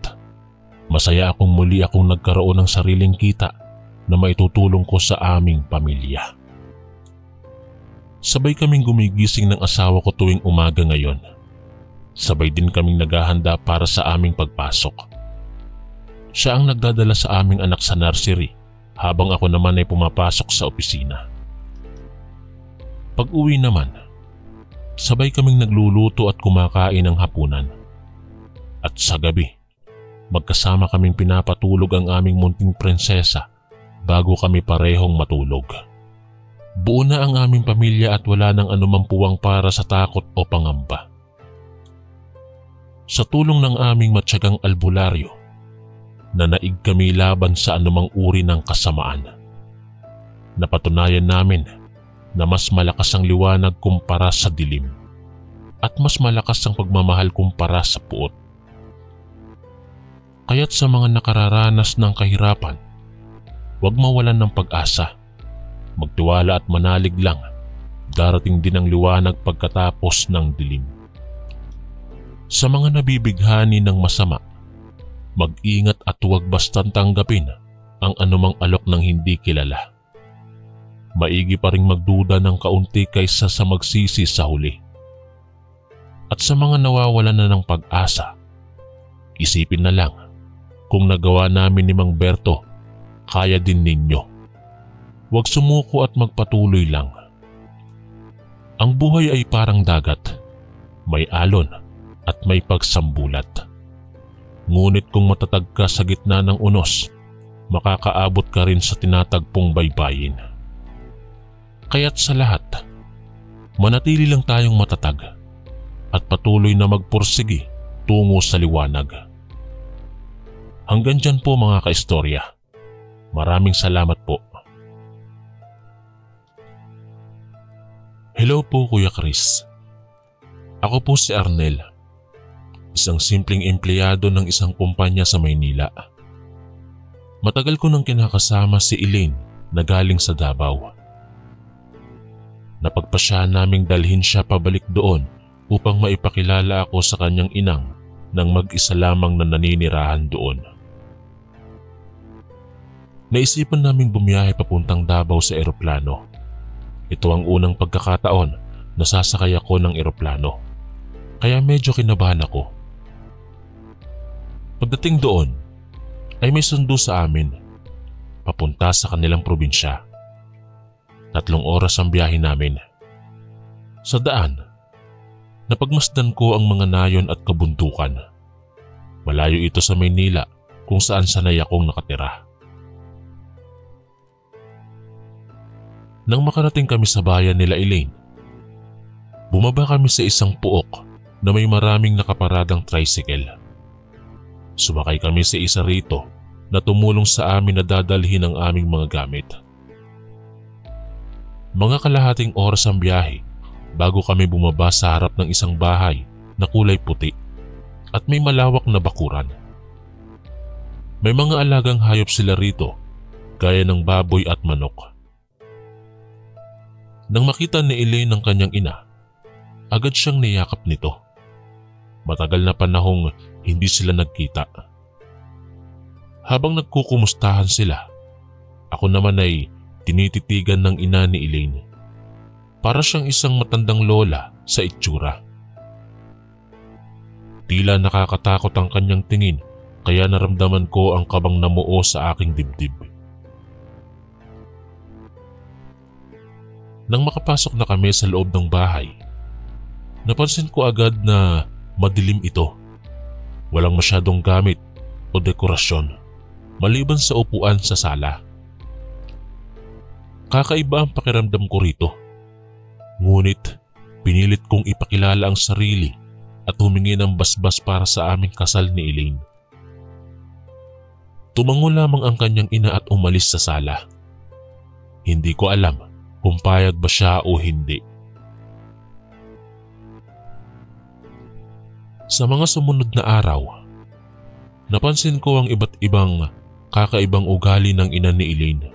masaya akong muli akong nagkaroon ng sariling kita na maitutulong ko sa aming pamilya. Sabay kaming gumigising ng asawa ko tuwing umaga ngayon. Sabay din kaming naghahanda para sa aming pagpasok. Siya ang nagdadala sa aming anak sa nursery habang ako naman ay pumapasok sa opisina. Pag-uwi naman, sabay kaming nagluluto at kumakain ng hapunan. At sa gabi, magkasama kaming pinapatulog ang aming munting prinsesa bago kami parehong matulog. Buo na ang aming pamilya at wala nang anumang puwang para sa takot o pangamba. Sa tulong ng aming matyagang albularyo, nanaig kami laban sa anumang uri ng kasamaan. Napatunayan namin na mas malakas ang liwanag kumpara sa dilim at mas malakas ang pagmamahal kumpara sa puot. Kaya't sa mga nakararanas ng kahirapan, huwag mawalan ng pag-asa. Magtiwala at manalig lang, darating din ang liwanag pagkatapos ng dilim. Sa mga nabibighani ng masama, mag-ingat at huwag bastang tanggapin ang anumang alok ng hindi kilala. Maigi pa ring magduda ng kaunti kaysa sa magsisi sa huli. At sa mga nawawalan na ng pag-asa, isipin na lang, kung nagawa namin ni Mang Berto, kaya din ninyo. Huwag sumuko at magpatuloy lang. Ang buhay ay parang dagat, may alon at may pagsambulat. Ngunit kung matatag ka sa gitna ng unos, makakaabot ka rin sa tinatagpong baybayin. Kaya't sa lahat, manatili lang tayong matatag at patuloy na magpursigi tungo sa liwanag. Hanggang dyan po mga kaistorya. Maraming salamat po. Hello po Kuya Chris. Ako po si Arnel, isang simpleng empleyado ng isang kumpanya sa Maynila. Matagal ko nang kinakasama si Elaine na galing sa Davao. Napagpasya naming dalhin siya pabalik doon upang maipakilala ako sa kanyang inang nang mag-isa lamang na naninirahan doon. Naisipan naming bumiyahe papuntang Davao sa eroplano. Ito ang unang pagkakataon na sasakay ako ng eroplano, kaya medyo kinabahan ako. Pagdating doon, ay may sundo sa amin, papunta sa kanilang probinsya. 3 oras ang biyahe namin. Sa daan, napagmasdan ko ang mga nayon at kabundukan. Malayo ito sa Maynila kung saan sanay akong nakatira. Nang makarating kami sa bayan nila Elaine, bumaba kami sa isang puok na may maraming nakaparadang tricycle. Sumakay kami sa isa rito na tumulong sa amin na dadalhin ang aming mga gamit. Mga kalahating oras ang biyahe bago kami bumaba sa harap ng isang bahay na kulay puti at may malawak na bakuran. May mga alagang hayop sila rito gaya ng baboy at manok. Nang makita ni Elaine ng kanyang ina, agad siyang niyakap nito. Matagal na panahong hindi sila nagkita. Habang nagkukumustahan sila, ako naman ay tinititigan ng ina ni Elaine. Para siyang isang matandang lola sa itsura. Tila nakakatakot ang kanyang tingin kaya naramdaman ko ang kabang namuo sa aking dibdib. Nang makapasok na kami sa loob ng bahay, napansin ko agad na madilim ito. Walang masyadong gamit o dekorasyon maliban sa upuan sa sala. Kakaiba ang pakiramdam ko rito. Ngunit pinilit kong ipakilala ang sarili at humingi ng basbas para sa aming kasal ni Elaine. Tumango lamang ang kanyang ina at umalis sa sala. Hindi ko alam kung payag ba siya o hindi. Sa mga sumunod na araw, napansin ko ang iba't ibang kakaibang ugali ng ina ni Elaine.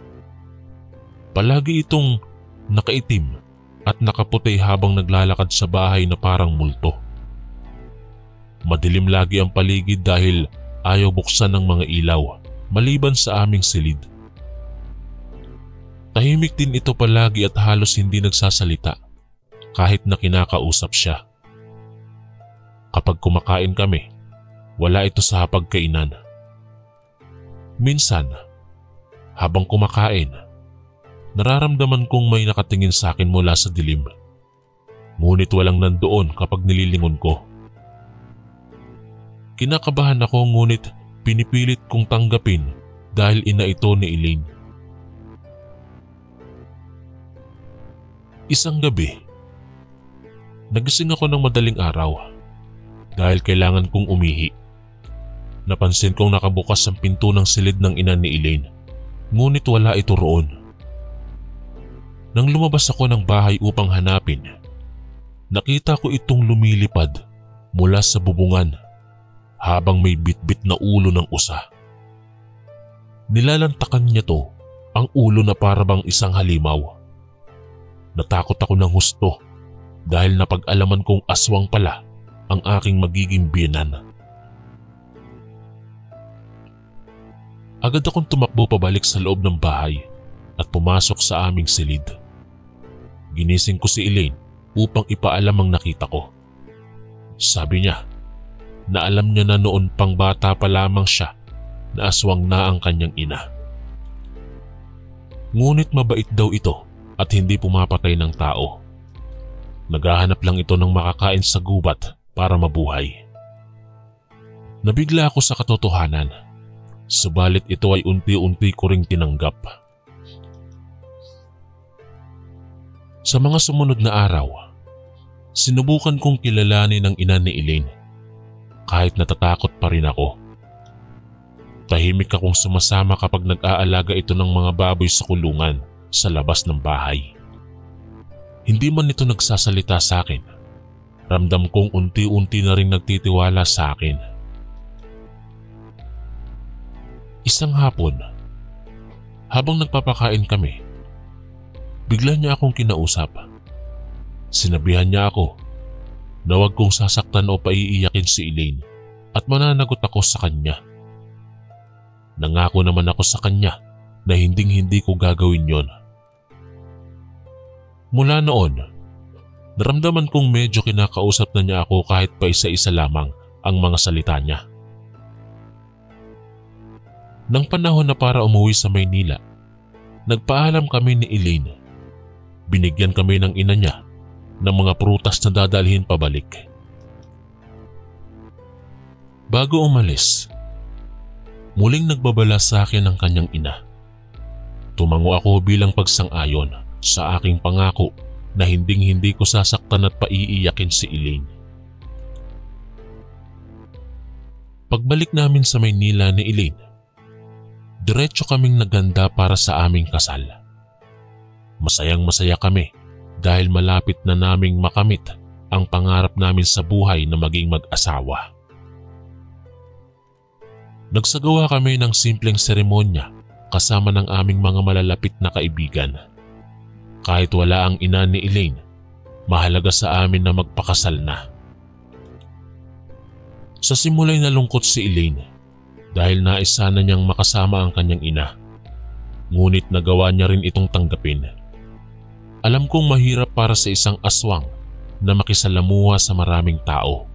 Palagi itong nakaitim at nakaputi habang naglalakad sa bahay na parang multo. Madilim lagi ang paligid dahil ayaw buksan ng mga ilaw maliban sa aming silid. Tahimik din ito palagi at halos hindi nagsasalita kahit na kinakausap siya. Kapag kumakain kami, wala ito sa hapagkainan. Minsan, habang kumakain, nararamdaman kong may nakatingin sa akin mula sa dilim. Ngunit walang nandoon kapag nililingon ko. Kinakabahan ako ngunit pinipilit kong tanggapin dahil ina ito ni Elaine. Isang gabi, nagising ako ng madaling araw dahil kailangan kong umihi. Napansin kong nakabukas ang pinto ng silid ng ina ni Elaine, ngunit wala ito roon. Nang lumabas ako ng bahay upang hanapin, nakita ko itong lumilipad mula sa bubungan habang may bitbit na ulo ng usa. Nilalantakan niya to, ang ulo na parabang isang halimaw. Natakot ako ng husto dahil napag-alaman kong aswang pala ang aking magiging biyenan. Agad akong tumakbo pabalik sa loob ng bahay at pumasok sa aming silid. Ginising ko si Elaine upang ipaalam ang nakita ko. Sabi niya na alam niya na noon pang bata pa lamang siya na aswang na ang kanyang ina. Ngunit mabait daw ito at hindi pumapatay ng tao. Naghahanap lang ito ng makakain sa gubat para mabuhay. Nabigla ako sa katotohanan, subalit ito ay unti-unti ko ring tinanggap. Sa mga sumunod na araw, sinubukan kong kilalanin ang ina ni Elaine. Kahit natatakot pa rin ako. Tahimik akong sumasama kapag nag-aalaga ito ng mga baboy sa kulungan sa labas ng bahay. Hindi man ito nagsasalita sa akin, ramdam kong unti-unti na rin nagtitiwala sa akin. Isang hapon, habang nagpapakain kami, bigla niya akong kinausap. Sinabihan niya ako na huwag kong sasaktan o paiiyakin si Elaine at mananagot ako sa kanya. Nangako naman ako sa kanya na hinding-hindi ko gagawin yon. Mula noon, naramdaman kong medyo kinakausap na niya ako kahit pa isa-isa lamang ang mga salita niya. Nang panahon na para umuwi sa Maynila, nagpaalam kami ni Elaine. Binigyan kami ng ina niya ng mga prutas na dadalhin pabalik. Bago umalis, muling nagbabala sa akin ang kanyang ina. Tumango ako bilang pagsang-ayon sa aking pangako na hinding-hindi ko sasaktan at paiiyakin si Elaine. Pagbalik namin sa Maynila ni Elaine, diretso kaming naganda para sa aming kasal. Masayang-masaya kami dahil malapit na naming makamit ang pangarap namin sa buhay na maging mag-asawa. Nagsagawa kami ng simpleng seremonya kasama ng aming mga malalapit na kaibigan. Kahit wala ang ina ni Elaine, mahalaga sa amin na magpakasal na. Sa simula'y nalungkot si Elaine dahil nais sana niyang makasama ang kanyang ina. Ngunit nagawa niya rin itong tanggapin. Alam kong mahirap para sa isang aswang na makisalamuha sa maraming tao.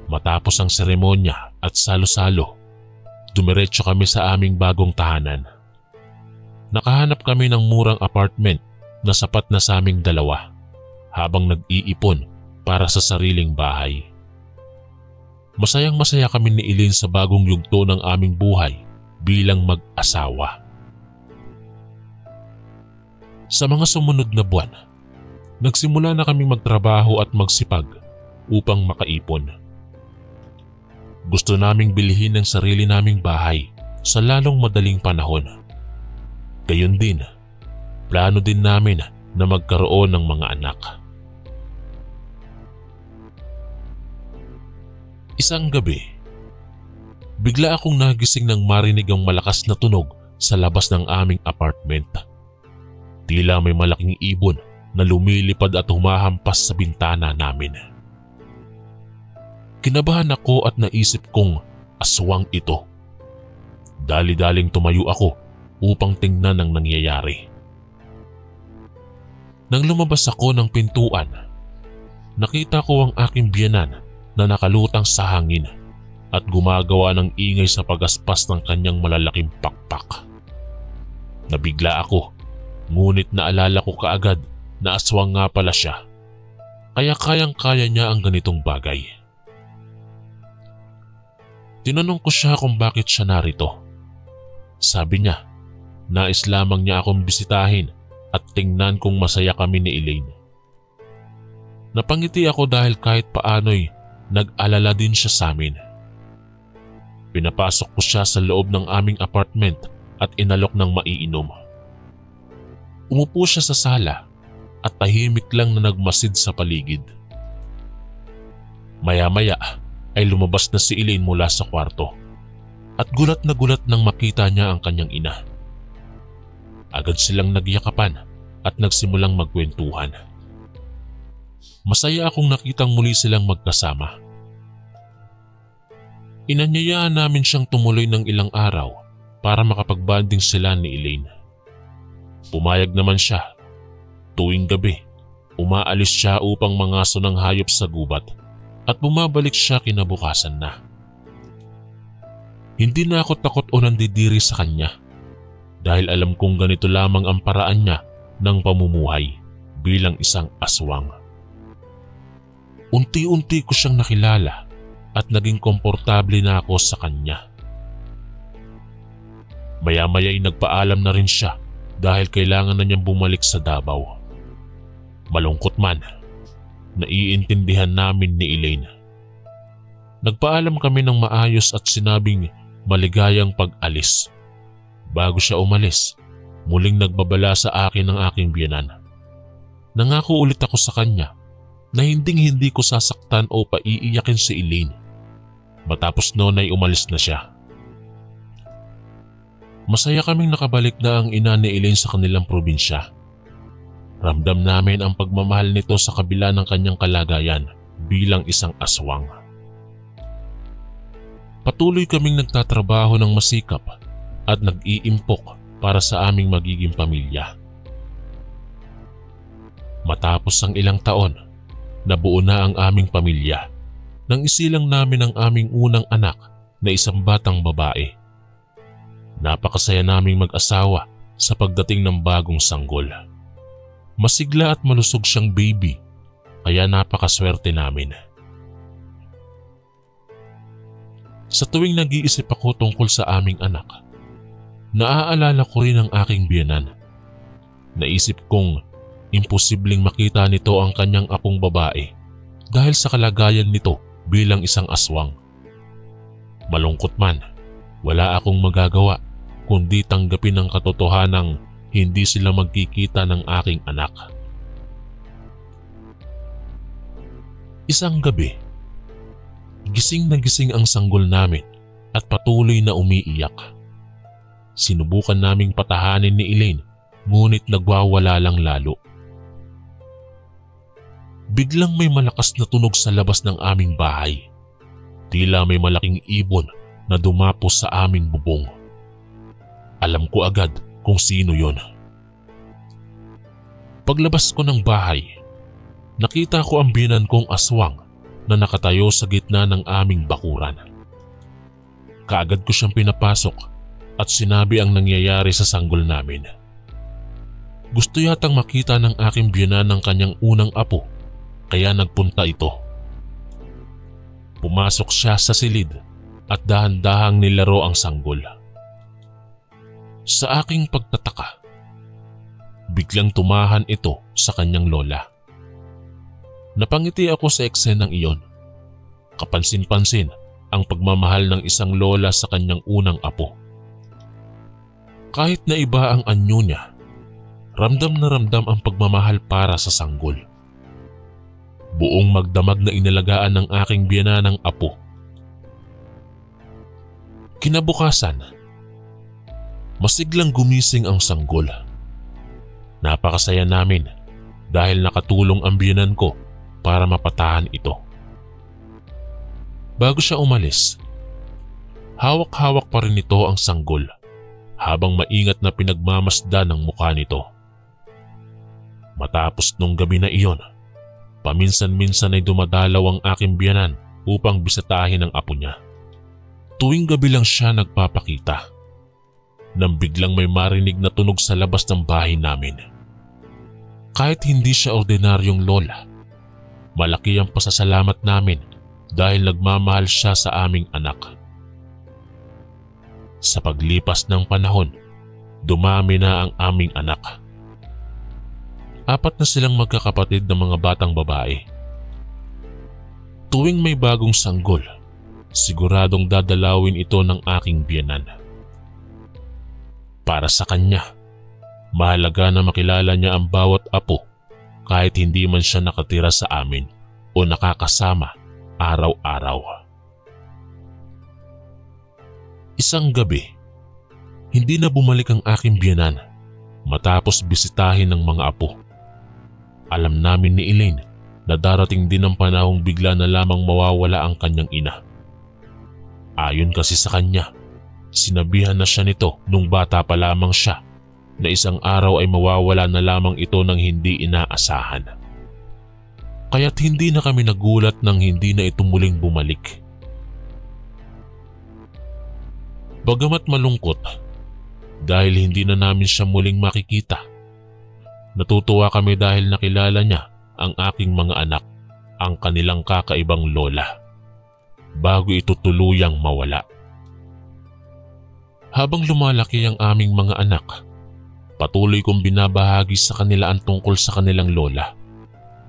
Matapos ang seremonya at salo-salo, dumiretso kami sa aming bagong tahanan. Nakahanap kami ng murang apartment na sapat na sa aming dalawa habang nag-iipon para sa sariling bahay. Masayang-masaya kami ni Elaine sa bagong yugto ng aming buhay bilang mag-asawa. Sa mga sumunod na buwan, nagsimula na kaming magtrabaho at magsipag upang makaipon. Gusto naming bilhin ang sarili naming bahay sa lalong madaling panahon. Gayon din, plano din namin na magkaroon ng mga anak. Isang gabi, bigla akong nagising nang marinig ang malakas na tunog sa labas ng aming apartment. Tila may malaking ibon na lumilipad at humahampas sa bintana namin. Kinabahan ako at naisip kong aswang ito. Dali-daling tumayo ako upang tingnan ang nangyayari. Nang lumabas ako ng pintuan, nakita ko ang aking biyenan na nakalutang sa hangin at gumagawa ng ingay sa pagaspas ng kanyang malalaking pakpak. Nabigla ako, ngunit naalala ko kaagad na aswang nga pala siya, kaya kayang-kaya niya ang ganitong bagay. Tinanong ko siya kung bakit siya narito. Sabi niya, nais lamang niya akong bisitahin at tingnan kung masaya kami ni Elaine. Napangiti ako dahil kahit paano'y nag-alala din siya sa amin. Pinapasok ko siya sa loob ng aming apartment at inalok ng maiinom. Umupo siya sa sala at tahimik lang na nagmasid sa paligid. Maya-maya ay lumabas na si Elaine mula sa kwarto at gulat na gulat nang makita niya ang kanyang ina. Agad silang nagyakapan at nagsimulang magkwentuhan. Masaya akong nakitang muli silang magkasama. Inanyayaan namin siyang tumuloy ng ilang araw para makapagbanding sila ni Elaine. Pumayag naman siya. Tuwing gabi, umaalis siya upang mangaso ng hayop sa gubat at bumabalik siya kinabukasan na. Hindi na ako takot o nandidiri sa kanya dahil alam kong ganito lamang ang paraan niya ng pamumuhay bilang isang aswang. Unti-unti ko siyang nakilala at naging komportable na ako sa kanya. Maya-maya'y nagpaalam na rin siya dahil kailangan na niyang bumalik sa Davao. Malungkot man, naiintindihan namin ni Elaine. Nagpaalam kami ng maayos at sinabing maligayang pag-alis. Bago siya umalis, muling nagbabala sa akin ng aking biyenan. Nangako ulit ako sa kanya na hinding-hindi ko sasaktan o paiiyakin si Elaine. Matapos noon ay umalis na siya. Masaya kaming nakabalik na ang ina ni Elaine sa kanilang probinsya. Ramdam namin ang pagmamahal nito sa kabila ng kanyang kalagayan bilang isang aswang. Patuloy kaming nagtatrabaho ng masikap at nag-iimpok para sa aming magiging pamilya. Matapos ang ilang taon, nabuo na ang aming pamilya nang isilang namin ang aming unang anak na isang batang babae. Napakasaya naming mag-asawa sa pagdating ng bagong sanggol. Masigla at malusog siyang baby, kaya napakaswerte namin. Sa tuwing nag-iisip ako tungkol sa aming anak, naaalala ko rin ang aking biyenan. Naisip kong imposibleng makita nito ang kanyang apong babae dahil sa kalagayan nito bilang isang aswang. Malungkot man, wala akong magagawa kundi tanggapin ang katotohanang hindi sila magkikita ng aking anak. Isang gabi, gising na gising ang sanggol namin at patuloy na umiiyak. Sinubukan naming patahanin ni Elaine, ngunit nagwawala lang lalo. Biglang may malakas na tunog sa labas ng aming bahay. Tila may malaking ibon na dumapos sa aming bubong. Alam ko agad kung sino yon. Paglabas ko ng bahay, nakita ko ang biyenan kong aswang na nakatayo sa gitna ng aming bakuran. Kaagad ko siyang pinapasok at sinabi ang nangyayari sa sanggol namin. Gusto yatang makita ng aking biyenan ng kanyang unang apo, kaya nagpunta ito. Pumasok siya sa silid at dahan-dahang nilaro ang sanggol. Sa aking pagtataka, biglang tumahan ito sa kanyang lola. Napangiti ako sa eksenang iyon. Kapansin-pansin ang pagmamahal ng isang lola sa kanyang unang apo. Kahit na iba ang anyo niya, ramdam na ramdam ang pagmamahal para sa sanggol. Buong magdamag na inalagaan ng aking biyenan ng apo. Kinabukasan, masiglang gumising ang sanggol. Napakasaya namin dahil nakatulong ang biyenan ko para mapatahan ito. Bago siya umalis, hawak-hawak pa rin ito ang sanggol habang maingat na pinagmamasdan ng mukha nito. Matapos nung gabi na iyon, Paminsan-minsan ay dumadalaw ang aking biyanan upang bisitahin ang apo niya. Tuwing gabi lang siya nagpapakita. Nang biglang may marinig na tunog sa labas ng bahay namin. Kahit hindi siya ordinaryong lola, malaki ang pasasalamat namin dahil nagmamahal siya sa aming anak. Sa paglipas ng panahon, dumami na ang aming anak. 4 na silang magkakapatid na mga batang babae. Tuwing may bagong sanggol, siguradong dadalawin ito ng aking biyanan. Para sa kanya, mahalaga na makilala niya ang bawat apo kahit hindi man siya nakatira sa amin o nakakasama araw-araw. Isang gabi, hindi na bumalik ang aking biyanan matapos bisitahin ng mga apo. Alam namin ni Elaine na darating din ang panahong bigla na lamang mawawala ang kanyang ina. Ayon kasi sa kanya, sinabihan na siya nito nung bata pa lamang siya na isang araw ay mawawala na lamang ito ng hindi inaasahan. Kaya't hindi na kami nagulat nang hindi na ito muling bumalik. Bagamat malungkot dahil hindi na namin siya muling makikita, natutuwa kami dahil nakilala niya ang aking mga anak, ang kanilang kakaibang lola, bago ito tuluyang mawala. Habang lumalaki ang aming mga anak, patuloy kong binabahagi sa kanila ang tungkol sa kanilang lola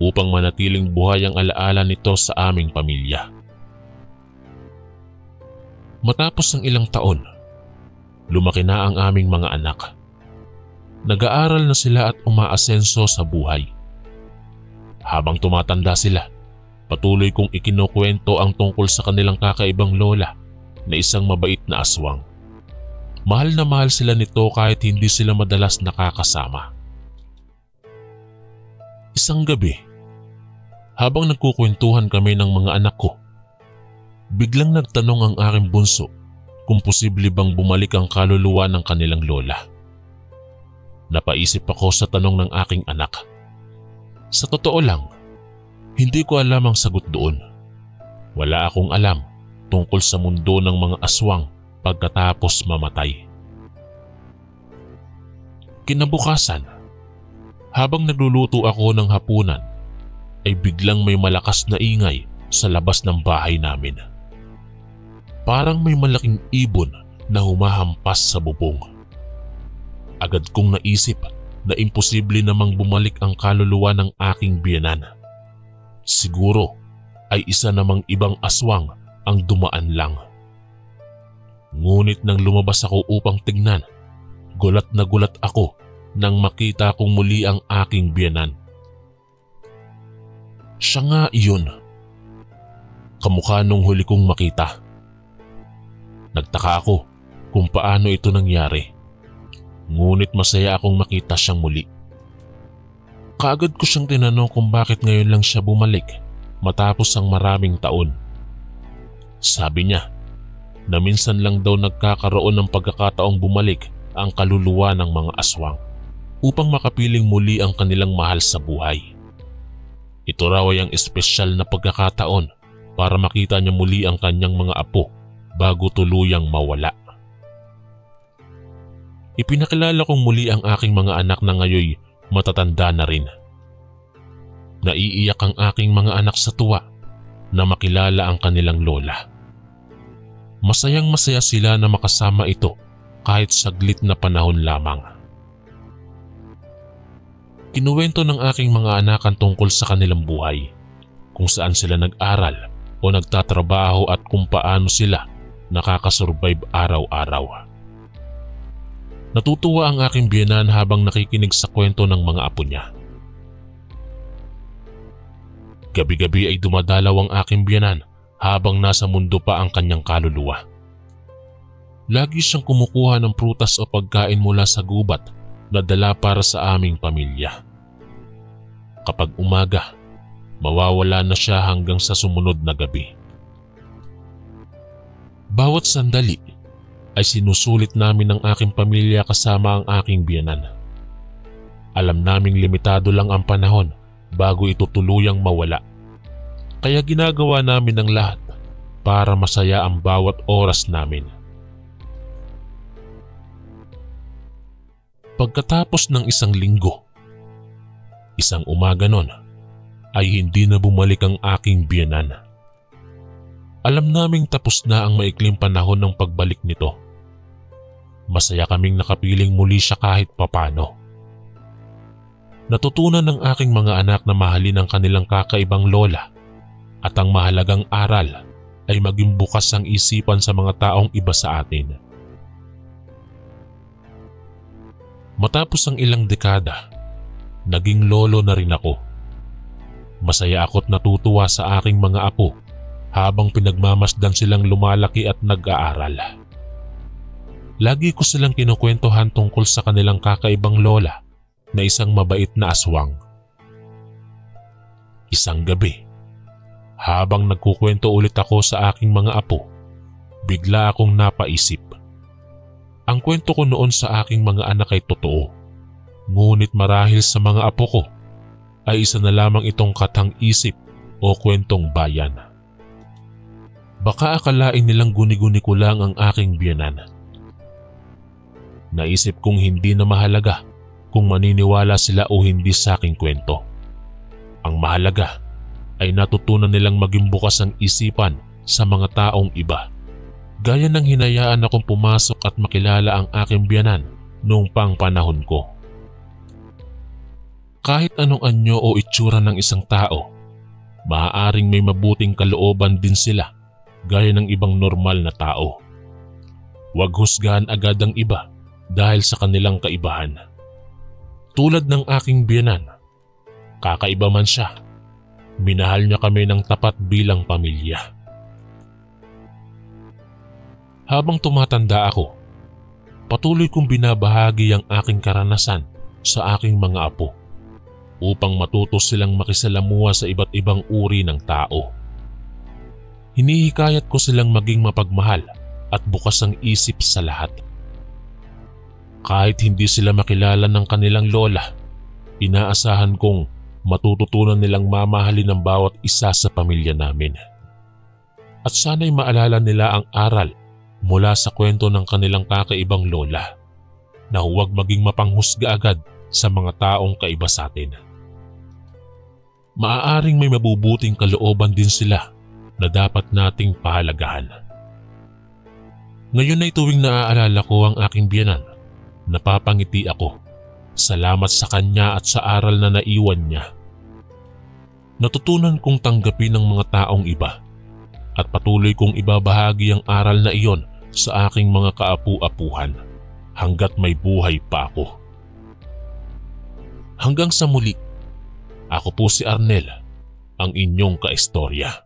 upang manatiling buhay ang alaala nito sa aming pamilya. Matapos ng ilang taon, lumaki na ang aming mga anak. Nag-aaral na sila at umaasenso sa buhay. Habang tumatanda sila, patuloy kong ikinukwento ang tungkol sa kanilang kakaibang lola na isang mabait na aswang. Mahal na mahal sila nito kahit hindi sila madalas nakakasama. Isang gabi, habang nagkukwentuhan kami ng mga anak ko, biglang nagtanong ang aking bunso kung posible bang bumalik ang kaluluwa ng kanilang lola. Napaisip ako sa tanong ng aking anak. Sa totoo lang, hindi ko alam ang sagot doon. Wala akong alam tungkol sa mundo ng mga aswang pagkatapos mamatay. Kinabukasan, habang nagluluto ako ng hapunan, ay biglang may malakas na ingay sa labas ng bahay namin. Parang may malaking ibon na humahampas sa bubong. Agad kong naisip na imposible namang bumalik ang kaluluwa ng aking biyanan. Siguro ay isa namang ibang aswang ang dumaan lang. Ngunit nang lumabas ako upang tignan, gulat na gulat ako nang makita kong muli ang aking biyanan. Siya nga iyon. Kamukha nung huli kong makita. Nagtaka ako kung paano ito nangyari. Ngunit masaya akong makita siyang muli. Kaagad ko siyang tinanong kung bakit ngayon lang siya bumalik matapos ang maraming taon. Sabi niya na minsan lang daw nagkakaroon ng pagkakataong bumalik ang kaluluwa ng mga aswang upang makapiling muli ang kanilang mahal sa buhay. Ito raw ay ang espesyal na pagkakataon para makita niya muli ang kanyang mga apo bago tuluyang mawala. Ipinakilala kong muli ang aking mga anak na ngayoy matatanda na rin. Naiiyak ang aking mga anak sa tuwa na makilala ang kanilang lola. Masayang masaya sila na makasama ito kahit saglit na panahon lamang. Kinuwento ng aking mga anak ang tungkol sa kanilang buhay, kung saan sila nag-aral o nagtatrabaho at kung paano sila nakakasurvive araw-araw. Natutuwa ang aking biyanan habang nakikinig sa kwento ng mga apo niya. Gabi-gabi ay dumadalaw ang aking biyanan habang nasa mundo pa ang kanyang kaluluwa. Lagi siyang kumukuha ng prutas o pagkain mula sa gubat na dala para sa aming pamilya. Kapag umaga, mawawala na siya hanggang sa sumunod na gabi. Bawat sandali ay sinusulit namin ng aking pamilya kasama ang aking biyanan. Alam naming limitado lang ang panahon bago ito tuluyang mawala. Kaya ginagawa namin ang lahat para masaya ang bawat oras namin. Pagkatapos ng isang linggo, isang umaga nun, ay hindi na bumalik ang aking biyenan. Alam naming tapos na ang maikling panahon ng pagbalik nito. Masaya kaming nakapiling muli siya kahit papano. Natutunan ng aking mga anak na mahalin ang kanilang kakaibang lola at ang mahalagang aral ay maging bukas ang isipan sa mga taong iba sa atin. Matapos ang ilang dekada, naging lolo na rin ako. Masaya ako't natutuwa sa aking mga apo habang pinagmamasdan silang lumalaki at nag-aaral. Lagi ko silang kinukwentuhan tungkol sa kanilang kakaibang lola na isang mabait na aswang. Isang gabi, habang nagkukwento ulit ako sa aking mga apo, bigla akong napaisip. Ang kwento ko noon sa aking mga anak ay totoo, ngunit marahil sa mga apo ko ay isa na lamang itong katang-isip o kwentong bayan. Baka akalain nilang guni-guni ko lang ang aking biyenan. Naisip kong hindi na mahalaga kung maniniwala sila o hindi sa aking kwento. Ang mahalaga ay natutunan nilang maging bukas ang isipan sa mga taong iba. Gaya ng hinayaan akong pumasok at makilala ang aking biyenan noong pang panahon ko. Kahit anong anyo o itsura ng isang tao, maaaring may mabuting kalooban din sila gaya ng ibang normal na tao. Huwag husgahan agad ang iba dahil sa kanilang kaibahan. Tulad ng aking biyenan, kakaiba man siya, minahal niya kami ng tapat bilang pamilya. Habang tumatanda ako, patuloy kong binabahagi ang aking karanasan sa aking mga apo upang matuto silang makisalamuha sa iba't ibang uri ng tao. Hinihikayat ko silang maging mapagmahal at bukas ang isip sa lahat. Kahit hindi sila makilala ng kanilang lola, inaasahan kong matututunan nilang mamahalin ang bawat isa sa pamilya namin. At sana'y maalala nila ang aral mula sa kwento ng kanilang kakaibang lola na huwag maging mapanghusga agad sa mga taong kaiba sa atin. Maaaring may mabubuting kalooban din sila na dapat nating pahalagahan. Ngayon ay tuwing naaalala ko ang aking biyenan, napapangiti ako. Salamat sa kanya at sa aral na naiwan niya. Natutunan kong tanggapin ang mga taong iba at patuloy kong ibabahagi ang aral na iyon sa aking mga kaapu-apuhan hanggat may buhay pa ako. Hanggang sa muli, ako po si Arnel, ang inyong kaistorya.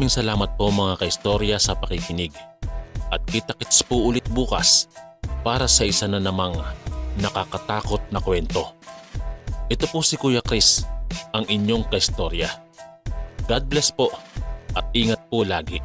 Maraming salamat po mga kaistorya sa pakikinig. At kita-kits po ulit bukas para sa isa na namang nakakatakot na kwento. Ito po si Kuya Chris, ang inyong kaistorya. God bless po at ingat po lagi.